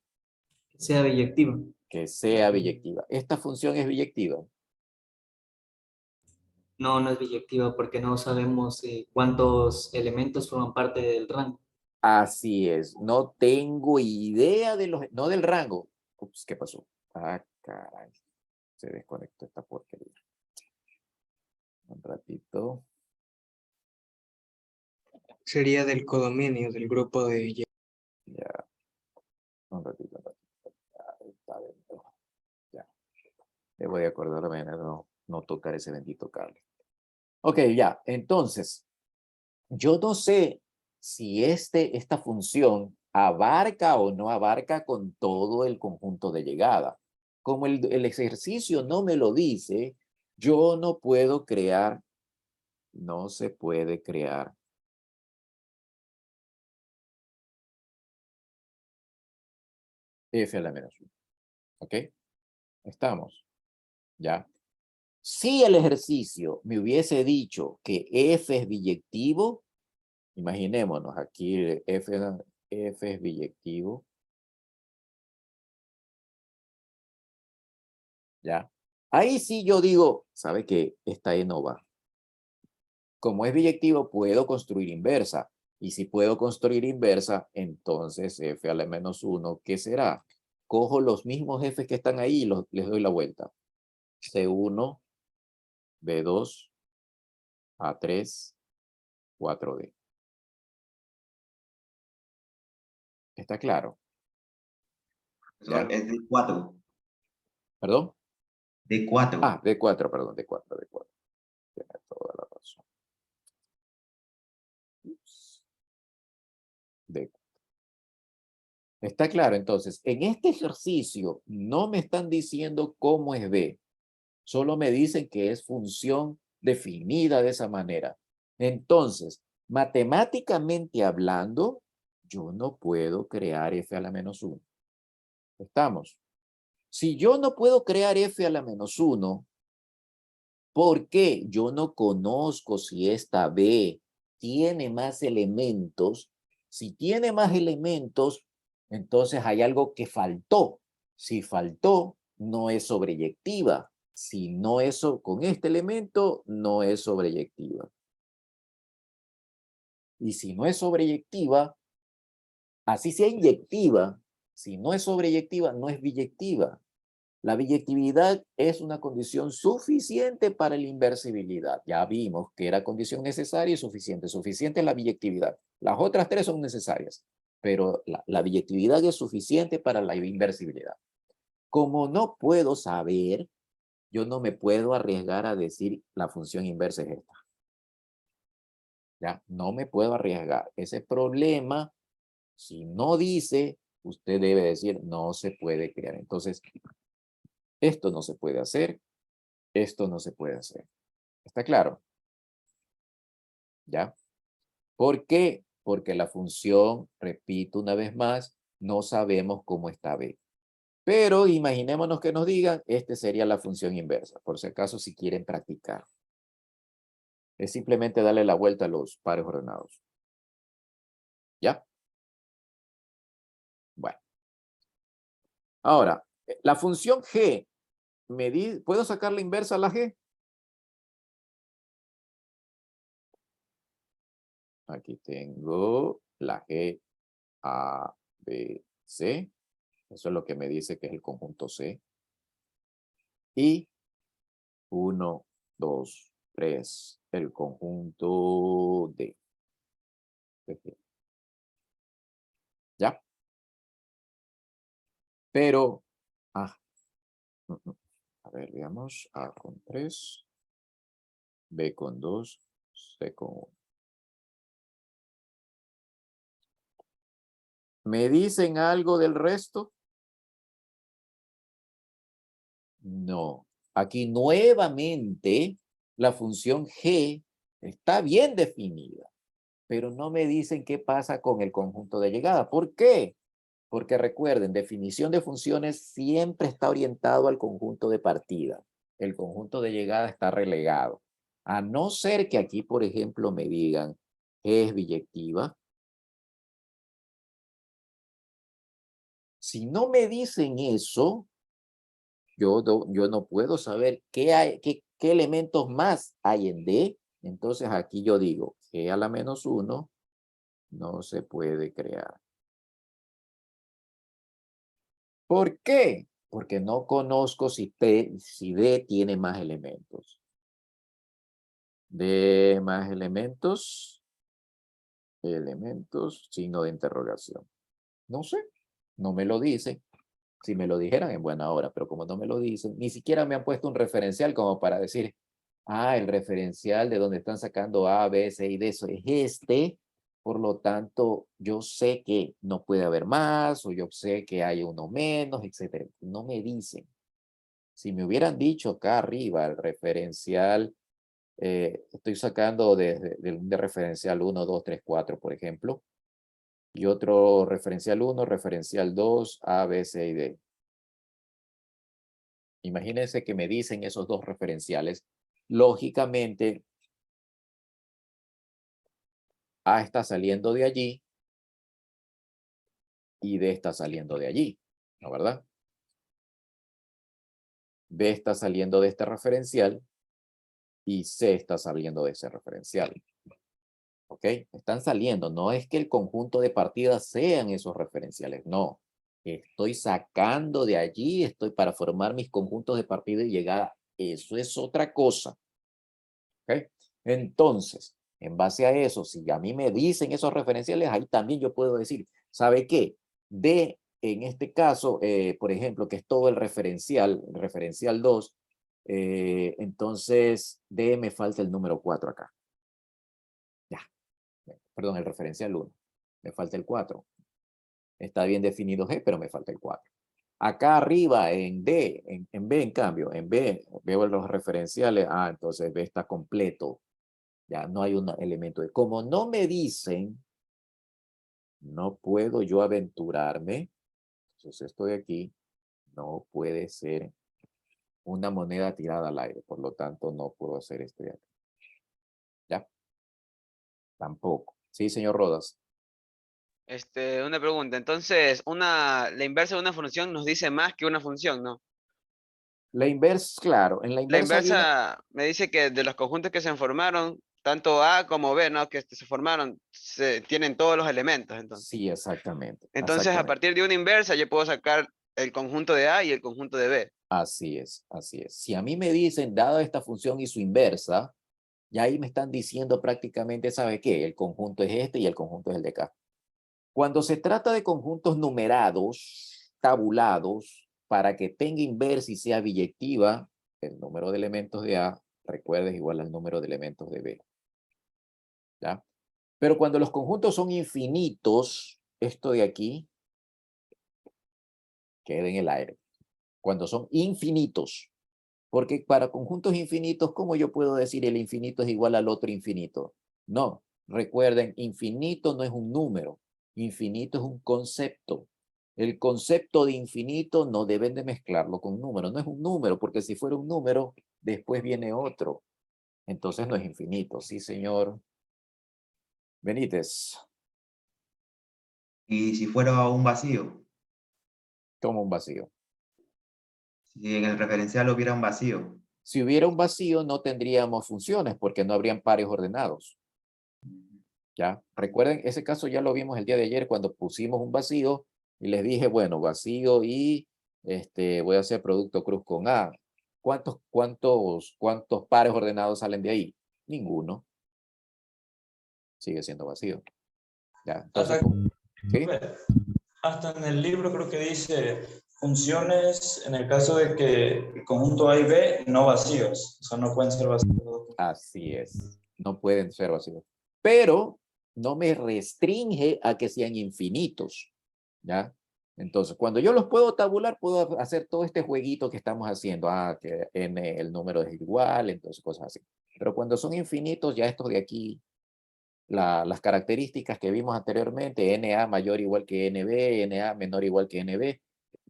Sea biyectiva. Que sea biyectiva. ¿Esta función es biyectiva? No, no es biyectiva porque no sabemos cuántos elementos forman parte del rango. Así es. No tengo idea no del rango. Ups, ¿qué pasó? Caray. Se desconectó esta porquería. Un ratito. Sería del codominio, del grupo de... Ya. Un ratito. Ahí está dentro. Ya. Debo de acordarme de no tocar ese bendito cable. Ok, ya. Entonces, yo no sé si esta función abarca o no abarca con todo el conjunto de llegada. Como el ejercicio no me lo dice, yo no puedo crear, no se puede crear F a la menos 1. ¿Ok? Estamos. ¿Ya? Si el ejercicio me hubiese dicho que F es biyectivo, imaginémonos aquí F es biyectivo. ¿Ya? Ahí sí yo digo, ¿sabe qué? Esta E no va. Como es biyectivo, puedo construir inversa. Y si puedo construir inversa, entonces F a la menos 1, ¿qué será? Cojo los mismos F que están ahí y les doy la vuelta. C1, B2, A3, 4D. ¿Está claro? Profesor, es de 4. ¿Perdón? De 4. Ah, D4, perdón, D4. Tiene toda la razón. Ups. D4. Está claro, entonces, en este ejercicio no me están diciendo cómo es B, solo me dicen que es función definida de esa manera. Entonces, matemáticamente hablando, yo no puedo crear F a la menos 1. ¿Estamos? Si yo no puedo crear F a la menos 1, ¿por qué? Yo no conozco si esta B tiene más elementos. Si tiene más elementos, entonces hay algo que faltó. Si faltó, no es sobreyectiva. Si no es con este elemento, no es sobreyectiva. Y si no es sobreyectiva, así sea inyectiva, si no es sobreyectiva, no es biyectiva. La biyectividad es una condición suficiente para la inversibilidad. Ya vimos que era condición necesaria y suficiente. Suficiente es la biyectividad. Las otras tres son necesarias, pero la biyectividad es suficiente para la inversibilidad. Como no puedo saber, yo no me puedo arriesgar a decir la función inversa es esta. Ya, no me puedo arriesgar. Ese problema, si no dice, usted debe decir no se puede crear. Entonces, esto no se puede hacer, esto no se puede hacer. ¿Está claro? ¿Ya? ¿Por qué? Porque la función, repito una vez más, no sabemos cómo está B. Pero imaginémonos que nos digan, esta sería la función inversa, por si acaso si quieren practicar. Es simplemente darle la vuelta a los pares ordenados. ¿Ya? Bueno. Ahora, la función G, ¿puedo sacar la inversa a la G? Aquí tengo la G, A, B, C. Eso es lo que me dice que es el conjunto C. Y 1, 2, 3, el conjunto D. ¿Ya? Pero, a ver, veamos. A con 3, B con 2, C con 1. ¿Me dicen algo del resto? No. Aquí nuevamente la función G está bien definida, pero no me dicen qué pasa con el conjunto de llegada. ¿Por qué? Porque recuerden, definición de funciones siempre está orientado al conjunto de partida. El conjunto de llegada está relegado. A no ser que aquí, por ejemplo, me digan G es biyectiva. Si no me dicen eso, yo no puedo saber qué elementos más hay en D. Entonces aquí yo digo, G a la menos 1 no se puede crear. ¿Por qué? Porque no conozco si D tiene más elementos. D más elementos, signo de interrogación. No sé, no me lo dicen. Si me lo dijeran en buena hora, pero como no me lo dicen, ni siquiera me han puesto un referencial como para decir, ah, el referencial de donde están sacando A, B, C y D, eso es este, por lo tanto, yo sé que no puede haber más, o yo sé que hay uno menos, etcétera. No me dicen. Si me hubieran dicho acá arriba el referencial, estoy sacando de referencial 1, 2, 3, 4, por ejemplo, Y otro referencial 1, referencial 2, A, B, C y D. Imagínense que me dicen esos dos referenciales. Lógicamente, A está saliendo de allí y D está saliendo de allí, ¿no verdad? B está saliendo de este referencial y C está saliendo de ese referencial. ¿Ok? Están saliendo. No es que el conjunto de partidas sean esos referenciales, no. Estoy sacando de allí, estoy para formar mis conjuntos de partida y llegada. Eso es otra cosa. ¿Ok? Entonces, en base a eso, si a mí me dicen esos referenciales, ahí también yo puedo decir, ¿sabe qué? D, en este caso, por ejemplo, que es todo el referencial 2, entonces D me falta el número 4 acá. Ya, perdón, el referencial 1. Me falta el 4. Está bien definido G, pero me falta el 4. Acá arriba en D, en B en cambio, en B veo los referenciales, entonces B está completo. Ya no hay un elemento de... Como no me dicen, no puedo yo aventurarme. Entonces esto de aquí no puede ser una moneda tirada al aire. Por lo tanto, no puedo hacer esto de aquí. ¿Ya? Tampoco. Sí, señor Rodas. Una pregunta. Entonces, la inversa de una función nos dice más que una función, ¿no? La inversa, claro. En la La inversa viene... inversa me dice que de los conjuntos que se formaron, tanto A como B, ¿no? Que se formaron, tienen todos los elementos, entonces. Sí, exactamente. Entonces, a Exactamente. partir de una inversa, yo puedo sacar el conjunto de A y el conjunto de B. Así es, así es. Si a mí me dicen, dada esta función y su inversa, ya ahí me están diciendo prácticamente, ¿sabe qué? El conjunto es este y el conjunto es el de acá. Cuando se trata de conjuntos numerados, tabulados, para que tenga inversa y sea biyectiva, el número de elementos de A, recuerda, es igual al número de elementos de B. ¿Ya? Pero cuando los conjuntos son infinitos, esto de aquí queda en el aire. Cuando son infinitos. Porque para conjuntos infinitos, ¿cómo yo puedo decir el infinito es igual al otro infinito? No, recuerden, infinito no es un número, infinito es un concepto. El concepto de infinito no deben de mezclarlo con número, no es un número, porque si fuera un número, después viene otro. Entonces no es infinito, sí, señor Benítez. Y si fuera un vacío, Toma un vacío. si en el referencial hubiera un vacío. Si hubiera un vacío, no tendríamos funciones, porque no habrían pares ordenados. ¿Ya? Recuerden, ese caso ya lo vimos el día de ayer cuando pusimos un vacío y les dije, bueno, vacío y voy a hacer producto cruz con A. ¿Cuántos pares ordenados salen de ahí? Ninguno. Sigue siendo vacío. ¿Ya? Entonces, ¿sí? Hasta en el libro creo que dice funciones en el caso de que el conjunto A y B no vacíos, o sea, no pueden ser vacíos. Así es. No pueden ser vacíos. Pero no me restringe a que sean infinitos. ¿Ya? Entonces, cuando yo los puedo tabular, puedo hacer todo este jueguito que estamos haciendo. Que n, el número es igual, entonces cosas así. Pero cuando son infinitos, ya estos de aquí, las características que vimos anteriormente, NA mayor igual que NB, NA menor igual que NB,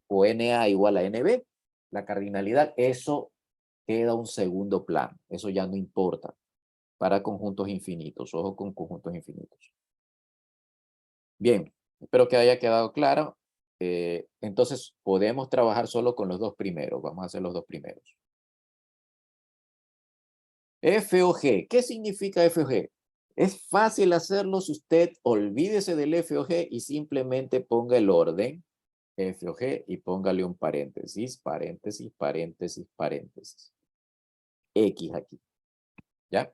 o NA igual a NB, la cardinalidad, eso queda un segundo plano. Eso ya no importa para conjuntos infinitos. Ojo con conjuntos infinitos. Bien, espero que haya quedado claro. Entonces, podemos trabajar solo con los dos primeros. Vamos a hacer los dos primeros. F o G. ¿Qué significa F o G? Es fácil hacerlo si usted olvídese del F o G y simplemente ponga el orden F o G y póngale un paréntesis, paréntesis, paréntesis, paréntesis. X aquí. ¿Ya?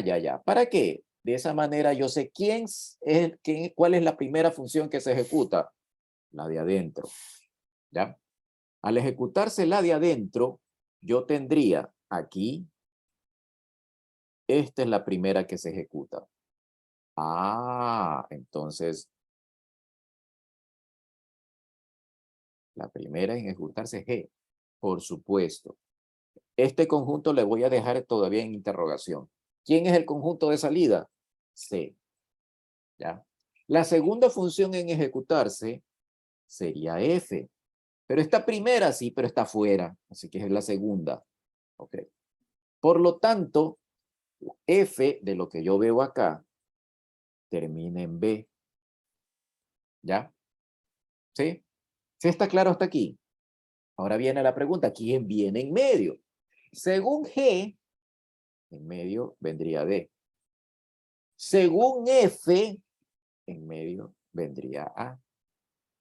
Ya. ¿Para qué? De esa manera yo sé cuál es la primera función que se ejecuta. La de adentro. ¿Ya? Al ejecutarse la de adentro, yo tendría aquí, esta es la primera que se ejecuta. Entonces, la primera en ejecutarse es G, por supuesto. Este conjunto le voy a dejar todavía en interrogación. ¿Quién es el conjunto de salida? C. ¿Ya? La segunda función en ejecutarse sería f. Pero esta primera sí, pero está fuera. Así que es la segunda. Ok. Por lo tanto, f de lo que yo veo acá termina en b. ¿Ya? ¿Sí? ¿Sí está claro hasta aquí? Ahora viene la pregunta, ¿quién viene en medio? Según G, en medio vendría D. Según F, en medio vendría A.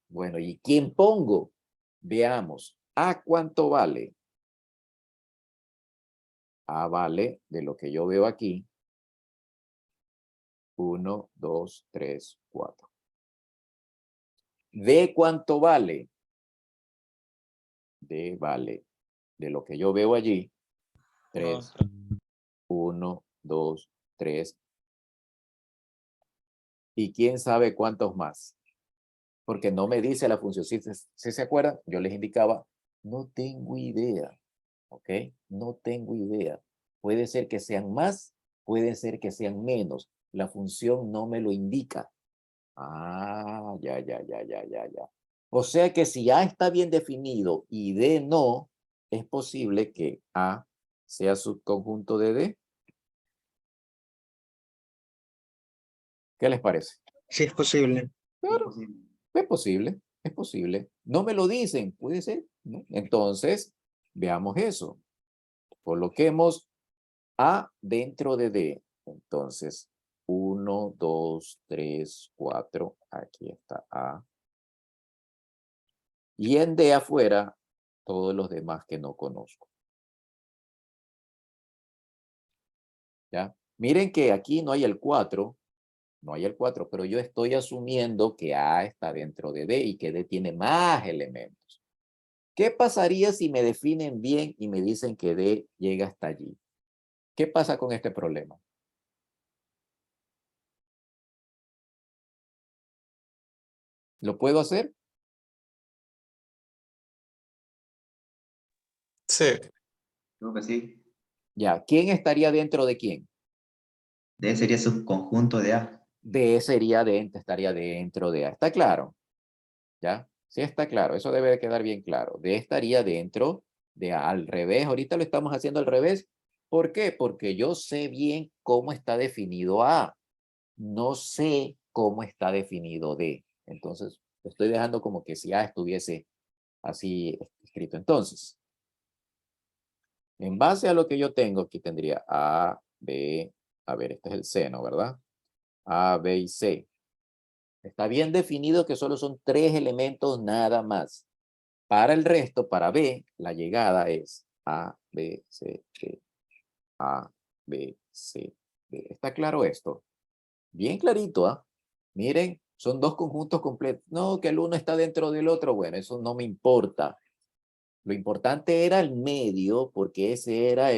Bueno, ¿y quién pongo? Veamos, ¿A cuánto vale? A vale, de lo que yo veo aquí, 1, 2, 3, 4. ¿D cuánto vale? D vale, de lo que yo veo allí, 3, 1, 2, 3. ¿Y quién sabe cuántos más? Porque no me dice la función. Si se acuerdan, yo les indicaba, no tengo idea. ¿Ok? No tengo idea. Puede ser que sean más, puede ser que sean menos. La función no me lo indica. Ah, ya. O sea que si A está bien definido y D no, es posible que A sea subconjunto de D. ¿Qué les parece? Sí, es posible. Claro, es posible, es posible. No me lo dicen, puede ser, ¿no? Entonces, veamos eso. Coloquemos A dentro de D. Entonces, 1, 2, 3, 4. Aquí está A. Y en D afuera, todos los demás que no conozco. ¿Ya? Miren que aquí no hay el 4. No hay el 4, pero yo estoy asumiendo que A está dentro de D y que D tiene más elementos. ¿Qué pasaría si me definen bien y me dicen que D llega hasta allí? ¿Qué pasa con este problema? ¿Lo puedo hacer? Sí. Creo que sí. Ya, ¿quién estaría dentro de quién? D sería subconjunto de A. D sería dentro, estaría dentro de A. ¿Está claro? ¿Ya? Sí está claro, eso debe de quedar bien claro. D estaría dentro de A. Al revés, ahorita lo estamos haciendo al revés. ¿Por qué? Porque yo sé bien cómo está definido A. No sé cómo está definido D. Entonces, estoy dejando como que si A estuviese así escrito. Entonces, en base a lo que yo tengo, aquí tendría A, B, a ver, este es el seno, ¿verdad? A, B y C. Está bien definido que solo son 3 elementos nada más. Para el resto, para B, la llegada es A, B, C, D. A, B, C, D. ¿Está claro esto? Bien clarito, ¿ah? Miren, son 2 conjuntos completos. No, que el uno está dentro del otro. Bueno, eso no me importa. Lo importante era el medio, porque ese era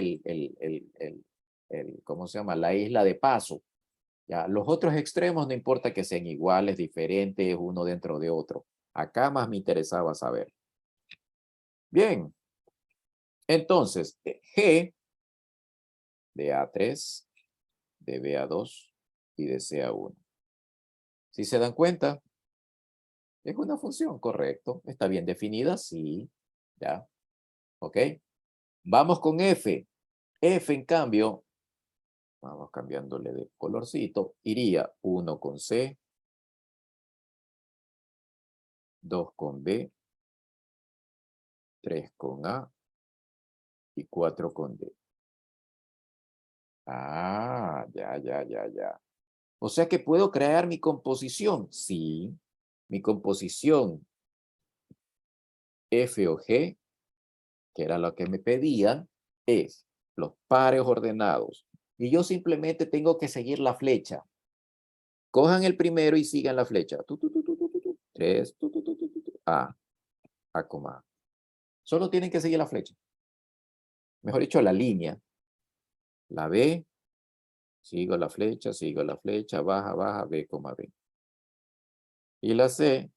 ¿cómo se llama? La isla de paso. Ya, los otros extremos no importa que sean iguales, diferentes, uno dentro de otro. Acá más me interesaba saber. Bien. Entonces, G de A3, de BA2 y de CA1. Si se dan cuenta, es una función, correcto. ¿Está bien definida? Sí. Ya. ¿Ok? Vamos con F. F, en cambio, vamos cambiándole de colorcito, iría 1 con C, 2 con B, 3 con A y 4 con D. Ah, ya. O sea que puedo crear mi composición. Sí, mi composición F o G, que era lo que me pedían, es los pares ordenados. Y yo simplemente tengo que seguir la flecha. Cojan el primero y sigan la flecha. 3, A, A, A. Solo tienen que seguir la flecha. Mejor dicho, la línea. La B, sigo la flecha, baja, B, B. Y la C,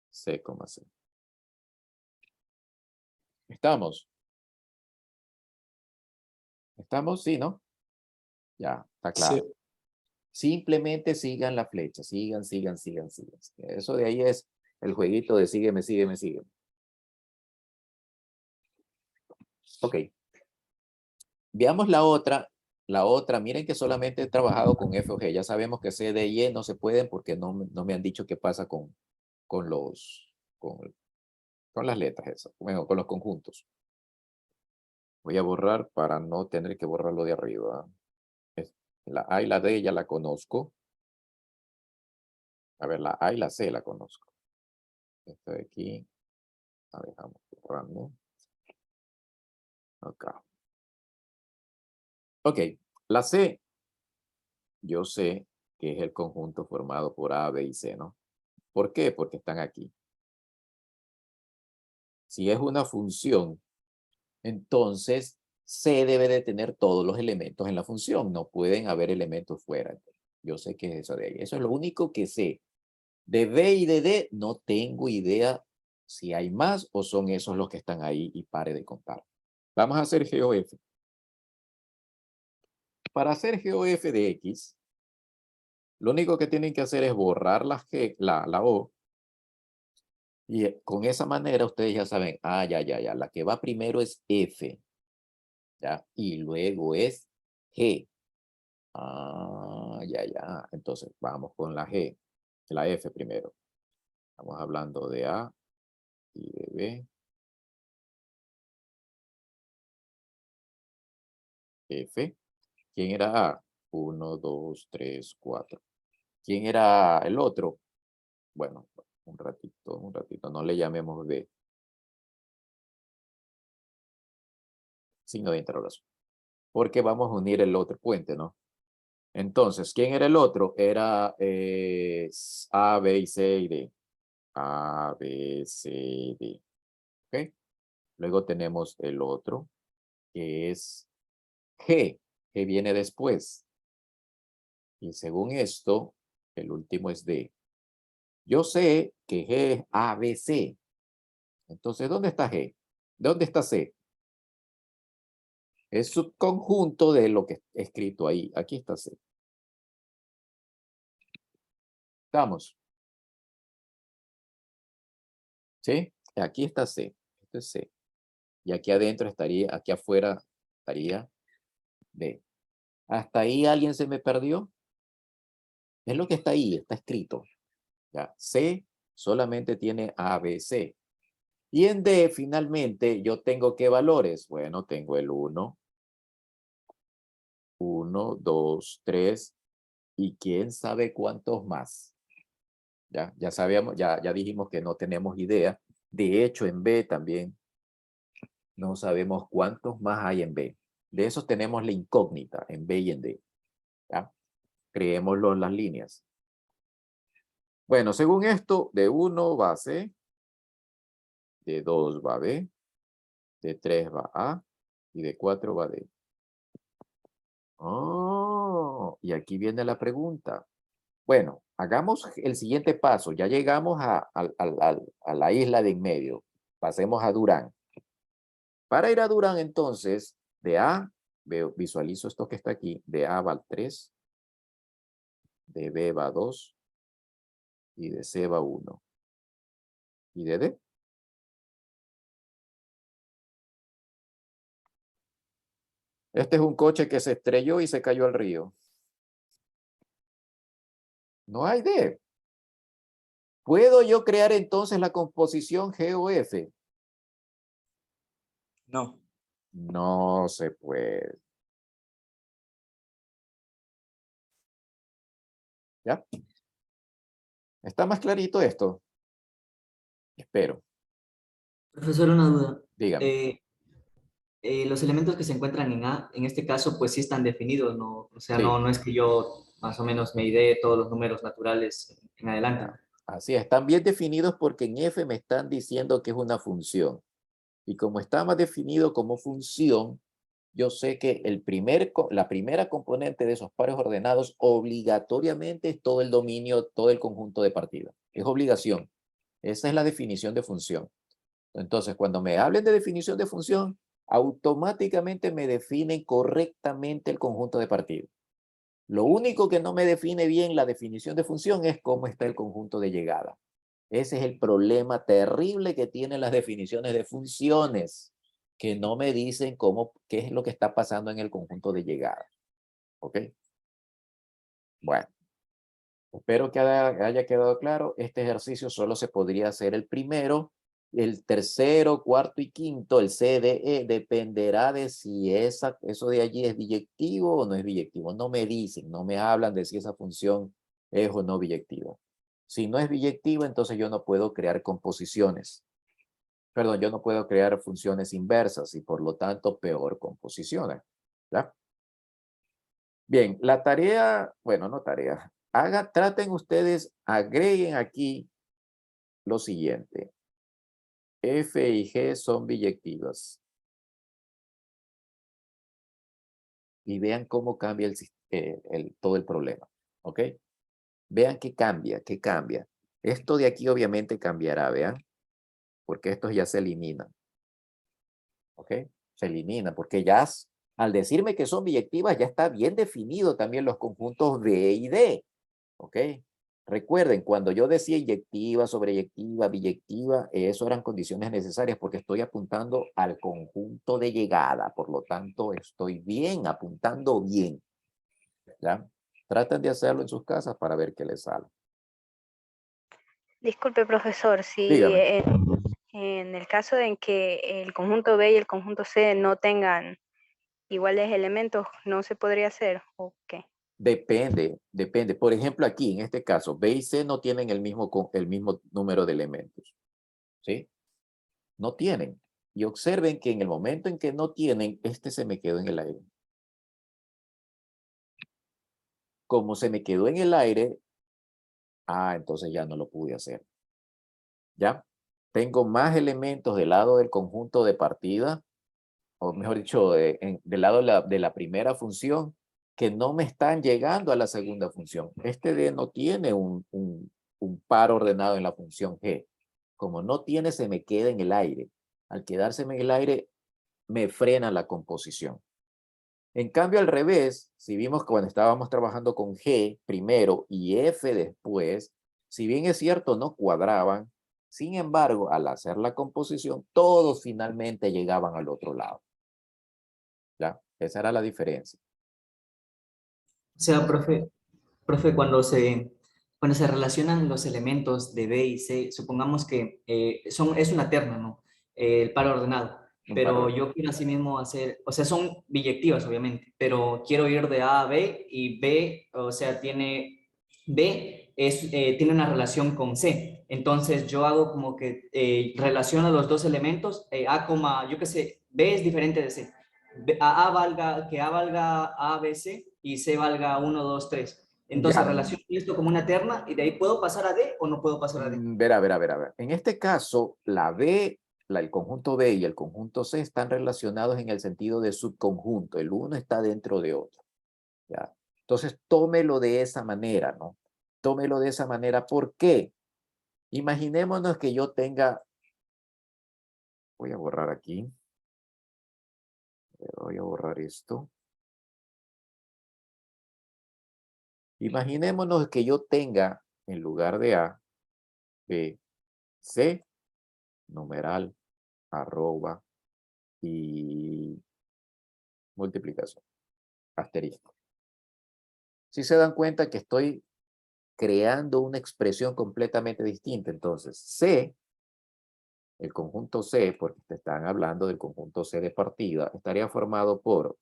C, C. ¿Estamos? ¿Estamos? Sí, ¿no? Ya, está claro. Sí. Simplemente sigan la flecha, sigan. Eso de ahí es el jueguito de sígueme. Ok. Veamos la otra. La otra, miren que solamente he trabajado con F o G. Ya sabemos que C, D y E no se pueden porque no me han dicho qué pasa con las letras esas. Bueno, con los conjuntos. Voy a borrar para no tener que borrarlo de arriba. La A y la D ya la conozco. A ver, la A y la C la conozco. Esta de aquí. La dejamos borrando. Acá. Ok, la C, yo sé que es el conjunto formado por A, B y C, ¿no? ¿Por qué? Porque están aquí. Si es una función, entonces C debe de tener todos los elementos en la función. No pueden haber elementos fuera. Yo sé que es eso de ahí. Eso es lo único que sé. De B y de D no tengo idea si hay más o son esos los que están ahí y pare de contar. Vamos a hacer GOF. Para hacer GOF de X, lo único que tienen que hacer es borrar la O. Y con esa manera ustedes ya saben, ya. La que va primero es F. ¿Ya? Y luego es G. Ya. Entonces vamos con la G. La F primero. Estamos hablando de A y de B. F. ¿Quién era A? 1, 2, 3, 4. ¿Quién era el otro? Bueno, un ratito. No le llamemos B. Signo de interrogación. Porque vamos a unir el otro puente, ¿no? Entonces, ¿quién era el otro? Era A, B y C y D. A, B, C, D. ¿Ok? Luego tenemos el otro, que es G, que viene después. Y según esto, el último es D. Yo sé que G es A, B, C. Entonces, ¿dónde está G? ¿Dónde está C? Es subconjunto de lo que he escrito ahí. Aquí está C. ¿Estamos? ¿Sí? Aquí está C. Esto es C. Y aquí adentro estaría, aquí afuera estaría D. ¿Hasta ahí alguien se me perdió? Es lo que está ahí, está escrito. ¿Ya? C solamente tiene A, B, C. Y en D, finalmente, yo tengo ¿qué valores? Bueno, tengo el 1, 2, 3, y quién sabe cuántos más. Ya sabíamos, ya dijimos que no tenemos idea. De hecho, en B también no sabemos cuántos más hay en B. De esos tenemos la incógnita en B y en D. ¿Ya? Creémoslo en las líneas. Bueno, según esto, de 1 va a C, de 2 va a B, de 3 va A y de 4 va a D. Oh, y aquí viene la pregunta. Bueno, hagamos el siguiente paso. Ya llegamos a la isla de en medio. Pasemos a Durán. Para ir a Durán, entonces, de A, visualizo esto que está aquí, de A va al 3, de B va 2, y de C va 1. ¿Y de D? Este es un coche que se estrelló y se cayó al río. No hay D. ¿Puedo yo crear entonces la composición GOF? No. No se puede. ¿Ya? ¿Está más clarito esto? Espero. Profesor, una duda. Dígame. Los elementos que se encuentran en A, en este caso, pues sí están definidos, ¿no? O sea, Sí. no es que yo más o menos me idee todos los números naturales en adelante. Así es, están bien definidos porque en F me están diciendo que es una función. Y como está más definido como función, yo sé que la primera componente de esos pares ordenados obligatoriamente es todo el dominio, todo el conjunto de partida. Es obligación. Esa es la definición de función. Entonces, cuando me hablen de definición de función, automáticamente me definen correctamente el conjunto de partida. Lo único que no me define bien la definición de función es cómo está el conjunto de llegada. Ese es el problema terrible que tienen las definiciones de funciones, que no me dicen qué es lo que está pasando en el conjunto de llegada. ¿Ok? Bueno, espero que haya quedado claro. Este ejercicio solo se podría hacer el primero. El tercero, cuarto y quinto, el CDE, dependerá de si eso de allí es biyectivo o no es biyectivo. No me dicen, no me hablan de si esa función es o no biyectiva. Si no es biyectiva, entonces yo no puedo crear composiciones. Perdón, yo no puedo crear funciones inversas y por lo tanto peor composiciones. ¿Ya? Bien, la tarea, bueno, no tarea. Traten ustedes, agreguen aquí lo siguiente. F y G son biyectivas. Y vean cómo cambia todo el problema. ¿Ok? Vean qué cambia, qué cambia. Esto de aquí obviamente cambiará, vean. Porque estos ya se eliminan. ¿Ok? Se elimina porque ya al decirme que son biyectivas ya está bien definido también los conjuntos B y D. ¿Ok? Recuerden, cuando yo decía inyectiva, sobreyectiva, biyectiva, eso eran condiciones necesarias porque estoy apuntando al conjunto de llegada. Por lo tanto, estoy bien, apuntando bien. ¿Ya? Traten de hacerlo en sus casas para ver qué les sale. Disculpe, profesor, si Dígame. en el caso en que el conjunto B y el conjunto C no tengan iguales elementos, ¿no se podría hacer o qué? Depende. Por ejemplo, aquí, en este caso, B y C no tienen el mismo número de elementos. ¿Sí? No tienen. Y observen que en el momento en que no tienen, este se me quedó en el aire. Como se me quedó en el aire, entonces ya no lo pude hacer. ¿Ya? Tengo más elementos del lado del conjunto de partida, o mejor dicho, del lado de la primera función, que no me están llegando a la segunda función. Este D no tiene un par ordenado en la función G. Como no tiene, se me queda en el aire. Al quedarse en el aire, me frena la composición. En cambio, al revés, si vimos que cuando estábamos trabajando con G primero y F después, si bien es cierto, no cuadraban, sin embargo, al hacer la composición, todos finalmente llegaban al otro lado. ¿Ya? Esa era la diferencia. O sea, profe, cuando se relacionan los elementos de B y C, supongamos que es una terna, ¿no? El par ordenado. Pero yo quiero así mismo hacer, o sea, son biyectivas, obviamente, pero quiero ir de A a B y B, o sea, tiene una relación con C. Entonces yo hago como que relaciono los dos elementos, yo qué sé, B es diferente de C. A valga A, B, C y C valga 1, 2, 3. Entonces relaciono esto como una terna y de ahí ¿puedo pasar a D o no puedo pasar a D? Ver. En este caso, el conjunto B y el conjunto C están relacionados en el sentido de subconjunto. El uno está dentro de otro. ¿Ya? Entonces, tómelo de esa manera, ¿no? Tómelo de esa manera. ¿Por qué? Imaginémonos que yo tenga... Voy a borrar aquí. Voy a borrar esto. Imaginémonos que yo tenga, en lugar de A, B, C, numeral, arroba y multiplicación, asterisco. Si se dan cuenta que estoy creando una expresión completamente distinta, entonces C, el conjunto C, porque te están hablando del conjunto C de partida, estaría formado por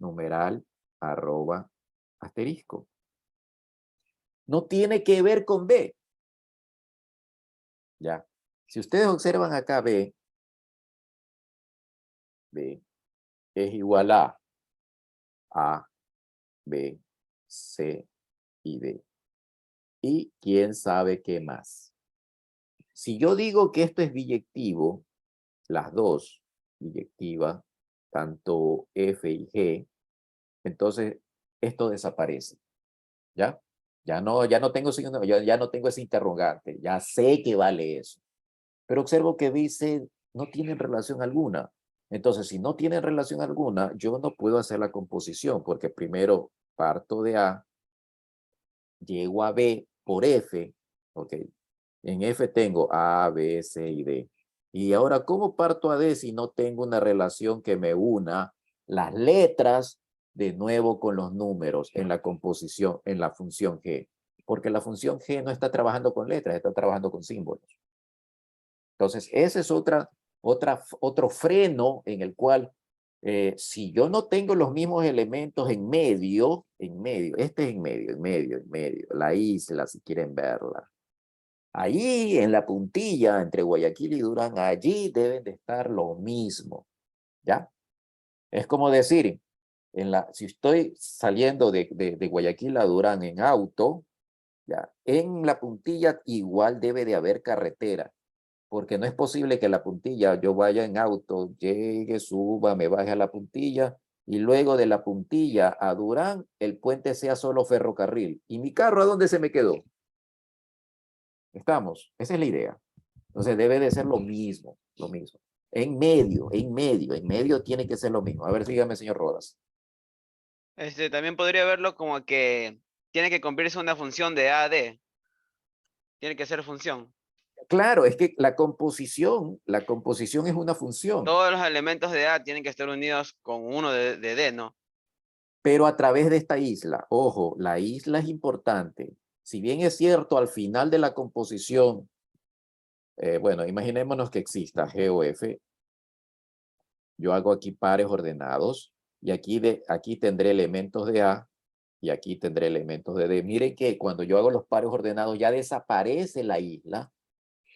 numeral, arroba, asterisco. No tiene que ver con B. Ya. Si ustedes observan acá B es igual a, B, C y D. Y quién sabe qué más. Si yo digo que esto es biyectivo, las dos, biyectiva, tanto F y G, entonces esto desaparece. ¿Ya? Ya no tengo ese interrogante. Ya sé que vale eso. Pero observo que B y C no tienen relación alguna. Entonces, si no tienen relación alguna, yo no puedo hacer la composición, porque primero, parto de A, llego a B por F, ok. En F tengo A, B, C y D. Y ahora, ¿cómo parto a D si no tengo una relación que me una las letras de nuevo con los números en la composición, en la función G? Porque la función G no está trabajando con letras, está trabajando con símbolos. Entonces, ese es otro freno en el cual, si yo no tengo los mismos elementos en medio, este es en medio, la isla, si quieren verla. Ahí en la puntilla, entre Guayaquil y Durán, allí deben de estar lo mismo, ¿ya? Es como decir, si estoy saliendo de Guayaquil a Durán en auto, ¿ya? En la puntilla igual debe de haber carretera, porque no es posible que la puntilla yo vaya en auto, llegue, suba, me baje a la puntilla, y luego de la puntilla a Durán, el puente sea solo ferrocarril. ¿Y mi carro a dónde se me quedó? ¿Estamos? Esa es la idea. Entonces debe de ser lo mismo, lo mismo. En medio tiene que ser lo mismo. A ver, dígame, señor Rodas. También podría verlo como que tiene que cumplirse una función de A a D. Tiene que ser función. Claro, es que la composición es una función, Todos los elementos de A tienen que estar unidos con uno de D, ¿no? pero a través de esta isla. Ojo, la isla es importante. Si bien es cierto, al final de la composición, bueno, imaginémonos que exista G o F. Yo hago aquí pares ordenados y aquí tendré elementos de A y aquí tendré elementos de D. Miren que cuando yo hago los pares ordenados ya desaparece la isla,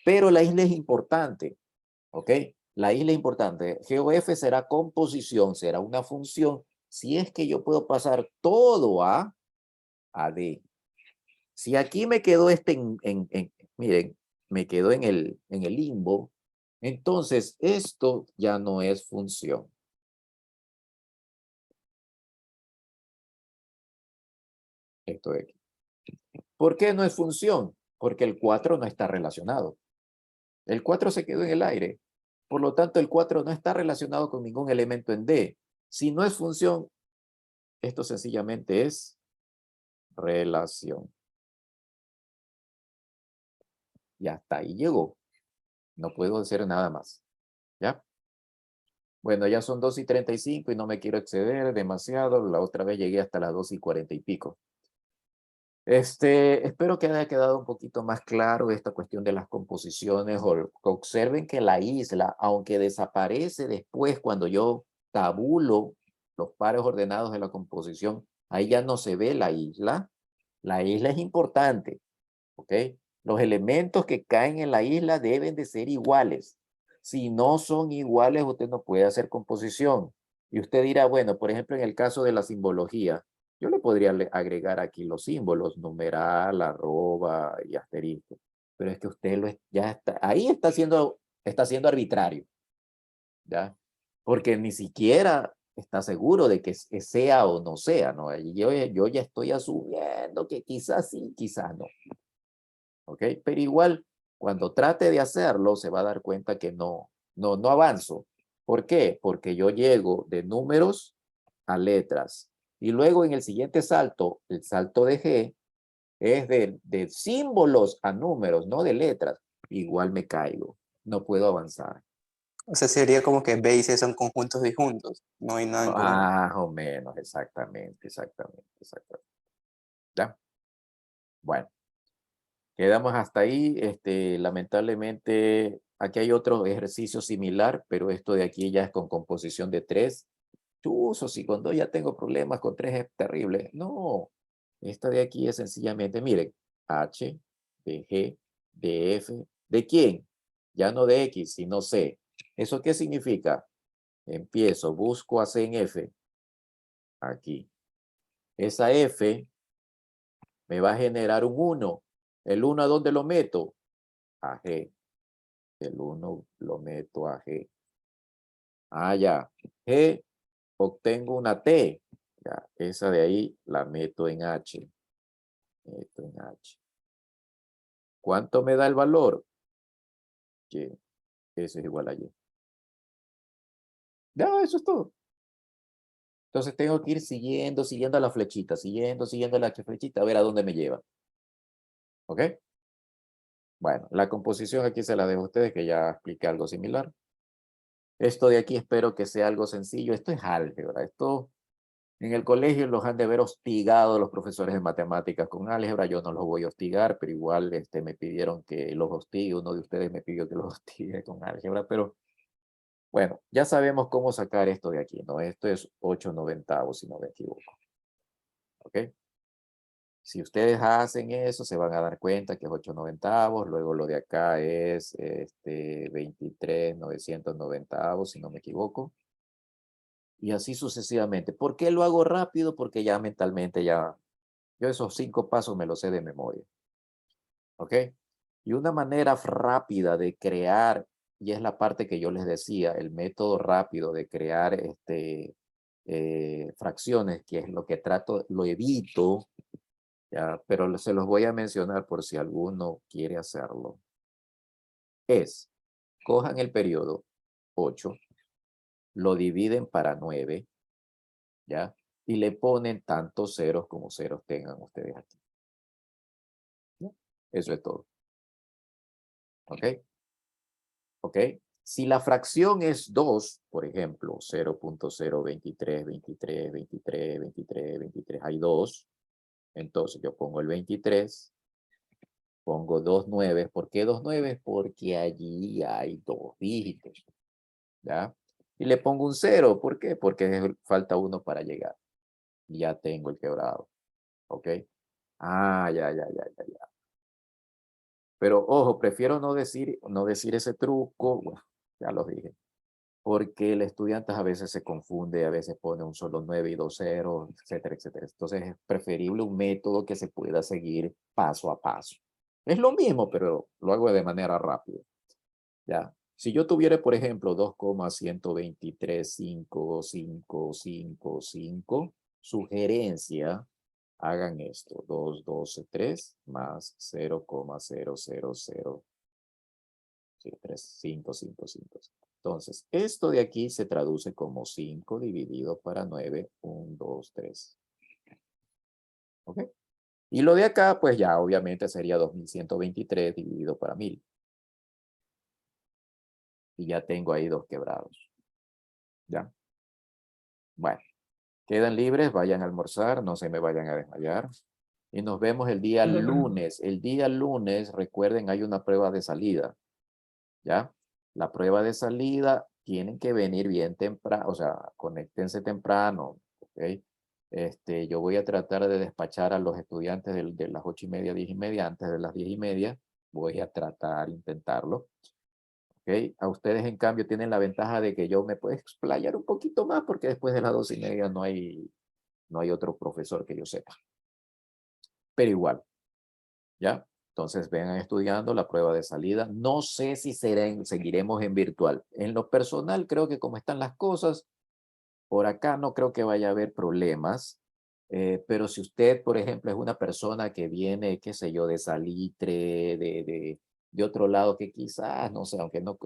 pero la isla es importante, ¿ok? La isla es importante. G o F será composición, será una función, si es que yo puedo pasar todo a D. Si aquí me quedó miren, me quedó en el limbo, entonces esto ya no es función. Esto de aquí. ¿Por qué no es función? Porque el 4 no está relacionado. El 4 se quedó en el aire. Por lo tanto, el 4 no está relacionado con ningún elemento en D. Si no es función, esto sencillamente es relación. Y hasta ahí llegó. No puedo hacer nada más. ¿Ya? Bueno, ya son 2:35 y no me quiero exceder demasiado. La otra vez llegué hasta las 2:40 y pico. Espero que haya quedado un poquito más claro esta cuestión de las composiciones. Observen que la isla, aunque desaparece después cuando yo tabulo los pares ordenados de la composición, ahí ya no se ve la isla. La isla es importante, ¿ok? Los elementos que caen en la isla deben de ser iguales. Si no son iguales, usted no puede hacer composición. Y usted dirá, bueno, por ejemplo, en el caso de la simbología, yo le podría agregar aquí los símbolos, numeral, arroba y asterisco. Pero es que usted ya está, ahí está siendo arbitrario, ¿ya? Porque ni siquiera está seguro de que sea o no sea, ¿no? Yo ya estoy asumiendo que quizás sí, quizás no. ¿Ok? Pero igual, cuando trate de hacerlo, se va a dar cuenta que no avanzo. ¿Por qué? Porque yo llego de números a letras. Y luego en el siguiente salto, el salto de G, es de símbolos a números, no de letras. Igual me caigo. No puedo avanzar. O sea, sería como que B y C son conjuntos disjuntos. No hay nada en común. Más o menos, exactamente. ¿Ya? Bueno. Quedamos hasta ahí. Lamentablemente, aquí hay otro ejercicio similar, pero esto de aquí ya es con composición de 3. Chuzo, si con 2 ya tengo problemas, con 3 es terrible. No, esta de aquí es sencillamente, miren, H, de G, de F, ¿de quién? Ya no de X, sino C. ¿Eso qué significa? Empiezo, busco a C en F. Aquí. Esa F me va a generar un 1. ¿El 1 a dónde lo meto? A G. El 1 lo meto a G. Ah, ya. G, obtengo una T. Ya, esa de ahí la meto en H. Meto en H. ¿Cuánto me da el valor? Y. Eso es igual a Y. Ya, eso es todo. Entonces tengo que ir siguiendo la flechita, siguiendo la flechita, a ver a dónde me lleva. ¿Ok? Bueno, la composición aquí se la dejo a ustedes, que ya expliqué algo similar. Esto de aquí espero que sea algo sencillo. Esto es álgebra. Esto en el colegio los han de haber hostigado los profesores de matemáticas con álgebra. Yo no los voy a hostigar, pero igual me pidieron que los hostigue. Uno de ustedes me pidió que los hostigue con álgebra, pero bueno, ya sabemos cómo sacar esto de aquí, ¿no? Esto es 8/90, si no me equivoco. ¿Ok? Si ustedes hacen eso, se van a dar cuenta que es 8/90, luego lo de acá es 23/990, si no me equivoco. Y así sucesivamente. ¿Por qué lo hago rápido? Porque ya mentalmente yo esos 5 pasos me los sé de memoria. ¿Ok? Y una manera rápida de crear, y es la parte que yo les decía, el método rápido de crear fracciones, que es lo que trato, lo evito, ya, pero se los voy a mencionar por si alguno quiere hacerlo. Es, cojan el periodo 8, lo dividen para 9, ¿ya? Y le ponen tantos ceros como ceros tengan ustedes aquí. ¿Ya? Eso es todo. ¿Ok? ¿Ok? Si la fracción es 2, por ejemplo, 0.023, 23, 23, 23, 23, hay 2. Entonces yo pongo el 23, pongo 2 9. ¿Por qué 2 9? Porque allí hay 2 dígitos. ¿Ya? Y le pongo un 0. ¿Por qué? Porque falta 1 para llegar. Ya tengo el quebrado. ¿Ok? Ah, ya. Pero ojo, prefiero no decir ese truco. Bueno, ya lo dije. Porque el estudiante a veces se confunde, a veces pone un solo 9 y 2 ceros, etcétera, etcétera. Entonces es preferible un método que se pueda seguir paso a paso. Es lo mismo, pero lo hago de manera rápida. ¿Ya? Si yo tuviera, por ejemplo, 2,123,55555, sugerencia, hagan esto, 2,12,3 más 0,0003555. Entonces, esto de aquí se traduce como 5 dividido para 9, 1, 2, 3. ¿Ok? Y lo de acá, pues ya obviamente sería 2123 dividido para 1000. Y ya tengo ahí 2 quebrados. ¿Ya? Bueno, quedan libres, vayan a almorzar, no se me vayan a desmayar. Y nos vemos el día lunes. El día lunes, recuerden, hay una prueba de salida. ¿Ya? La prueba de salida tienen que venir bien temprano, o sea, conéctense temprano, ¿ok? Yo voy a tratar de despachar a los estudiantes de las 8:30, 10:30, antes de las 10:30, voy a tratar, intentarlo, ¿ok? A ustedes, en cambio, tienen la ventaja de que yo me puedo explayar un poquito más, porque después de las 2:30 no hay otro profesor que yo sepa. Pero igual, ¿ya? Entonces vengan estudiando la prueba de salida. No sé si seguiremos en virtual. En lo personal, creo que como están las cosas, por acá no creo que vaya a haber problemas. Pero si usted, por ejemplo, es una persona que viene, qué sé yo, de Salitre, de otro lado, que quizás, no sé, aunque no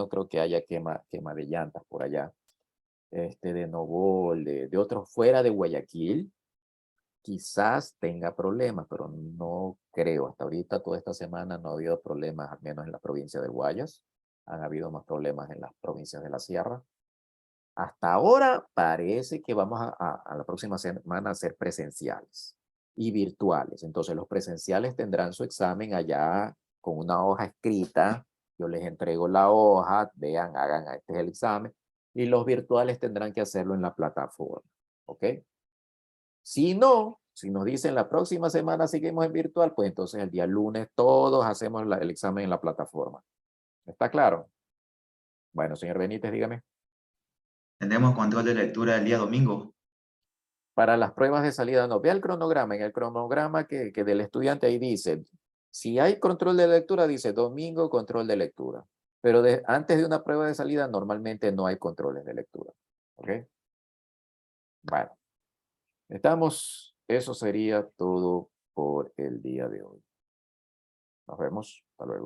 creo que haya quema de llantas por allá, de Novol, de otros fuera de Guayaquil, quizás tenga problemas, pero no creo. Hasta ahorita, toda esta semana, no ha habido problemas, al menos en la provincia de Guayas. Han habido más problemas en las provincias de la Sierra. Hasta ahora parece que vamos a la próxima semana a ser presenciales y virtuales. Entonces los presenciales tendrán su examen allá con una hoja escrita. Yo les entrego la hoja, vean, hagan, este es el examen. Y los virtuales tendrán que hacerlo en la plataforma. ¿Ok? Si no, si nos dicen la próxima semana seguimos en virtual, pues entonces el día lunes todos hacemos el examen en la plataforma. ¿Está claro? Bueno, señor Benítez, dígame. Tendremos control de lectura el día domingo. Para las pruebas de salida, no. Vea el cronograma. En el cronograma que del estudiante ahí dice, si hay control de lectura, dice domingo control de lectura. Pero antes de una prueba de salida, normalmente no hay controles de lectura. ¿Ok? Bueno. Eso sería todo por el día de hoy. Nos vemos. Hasta luego.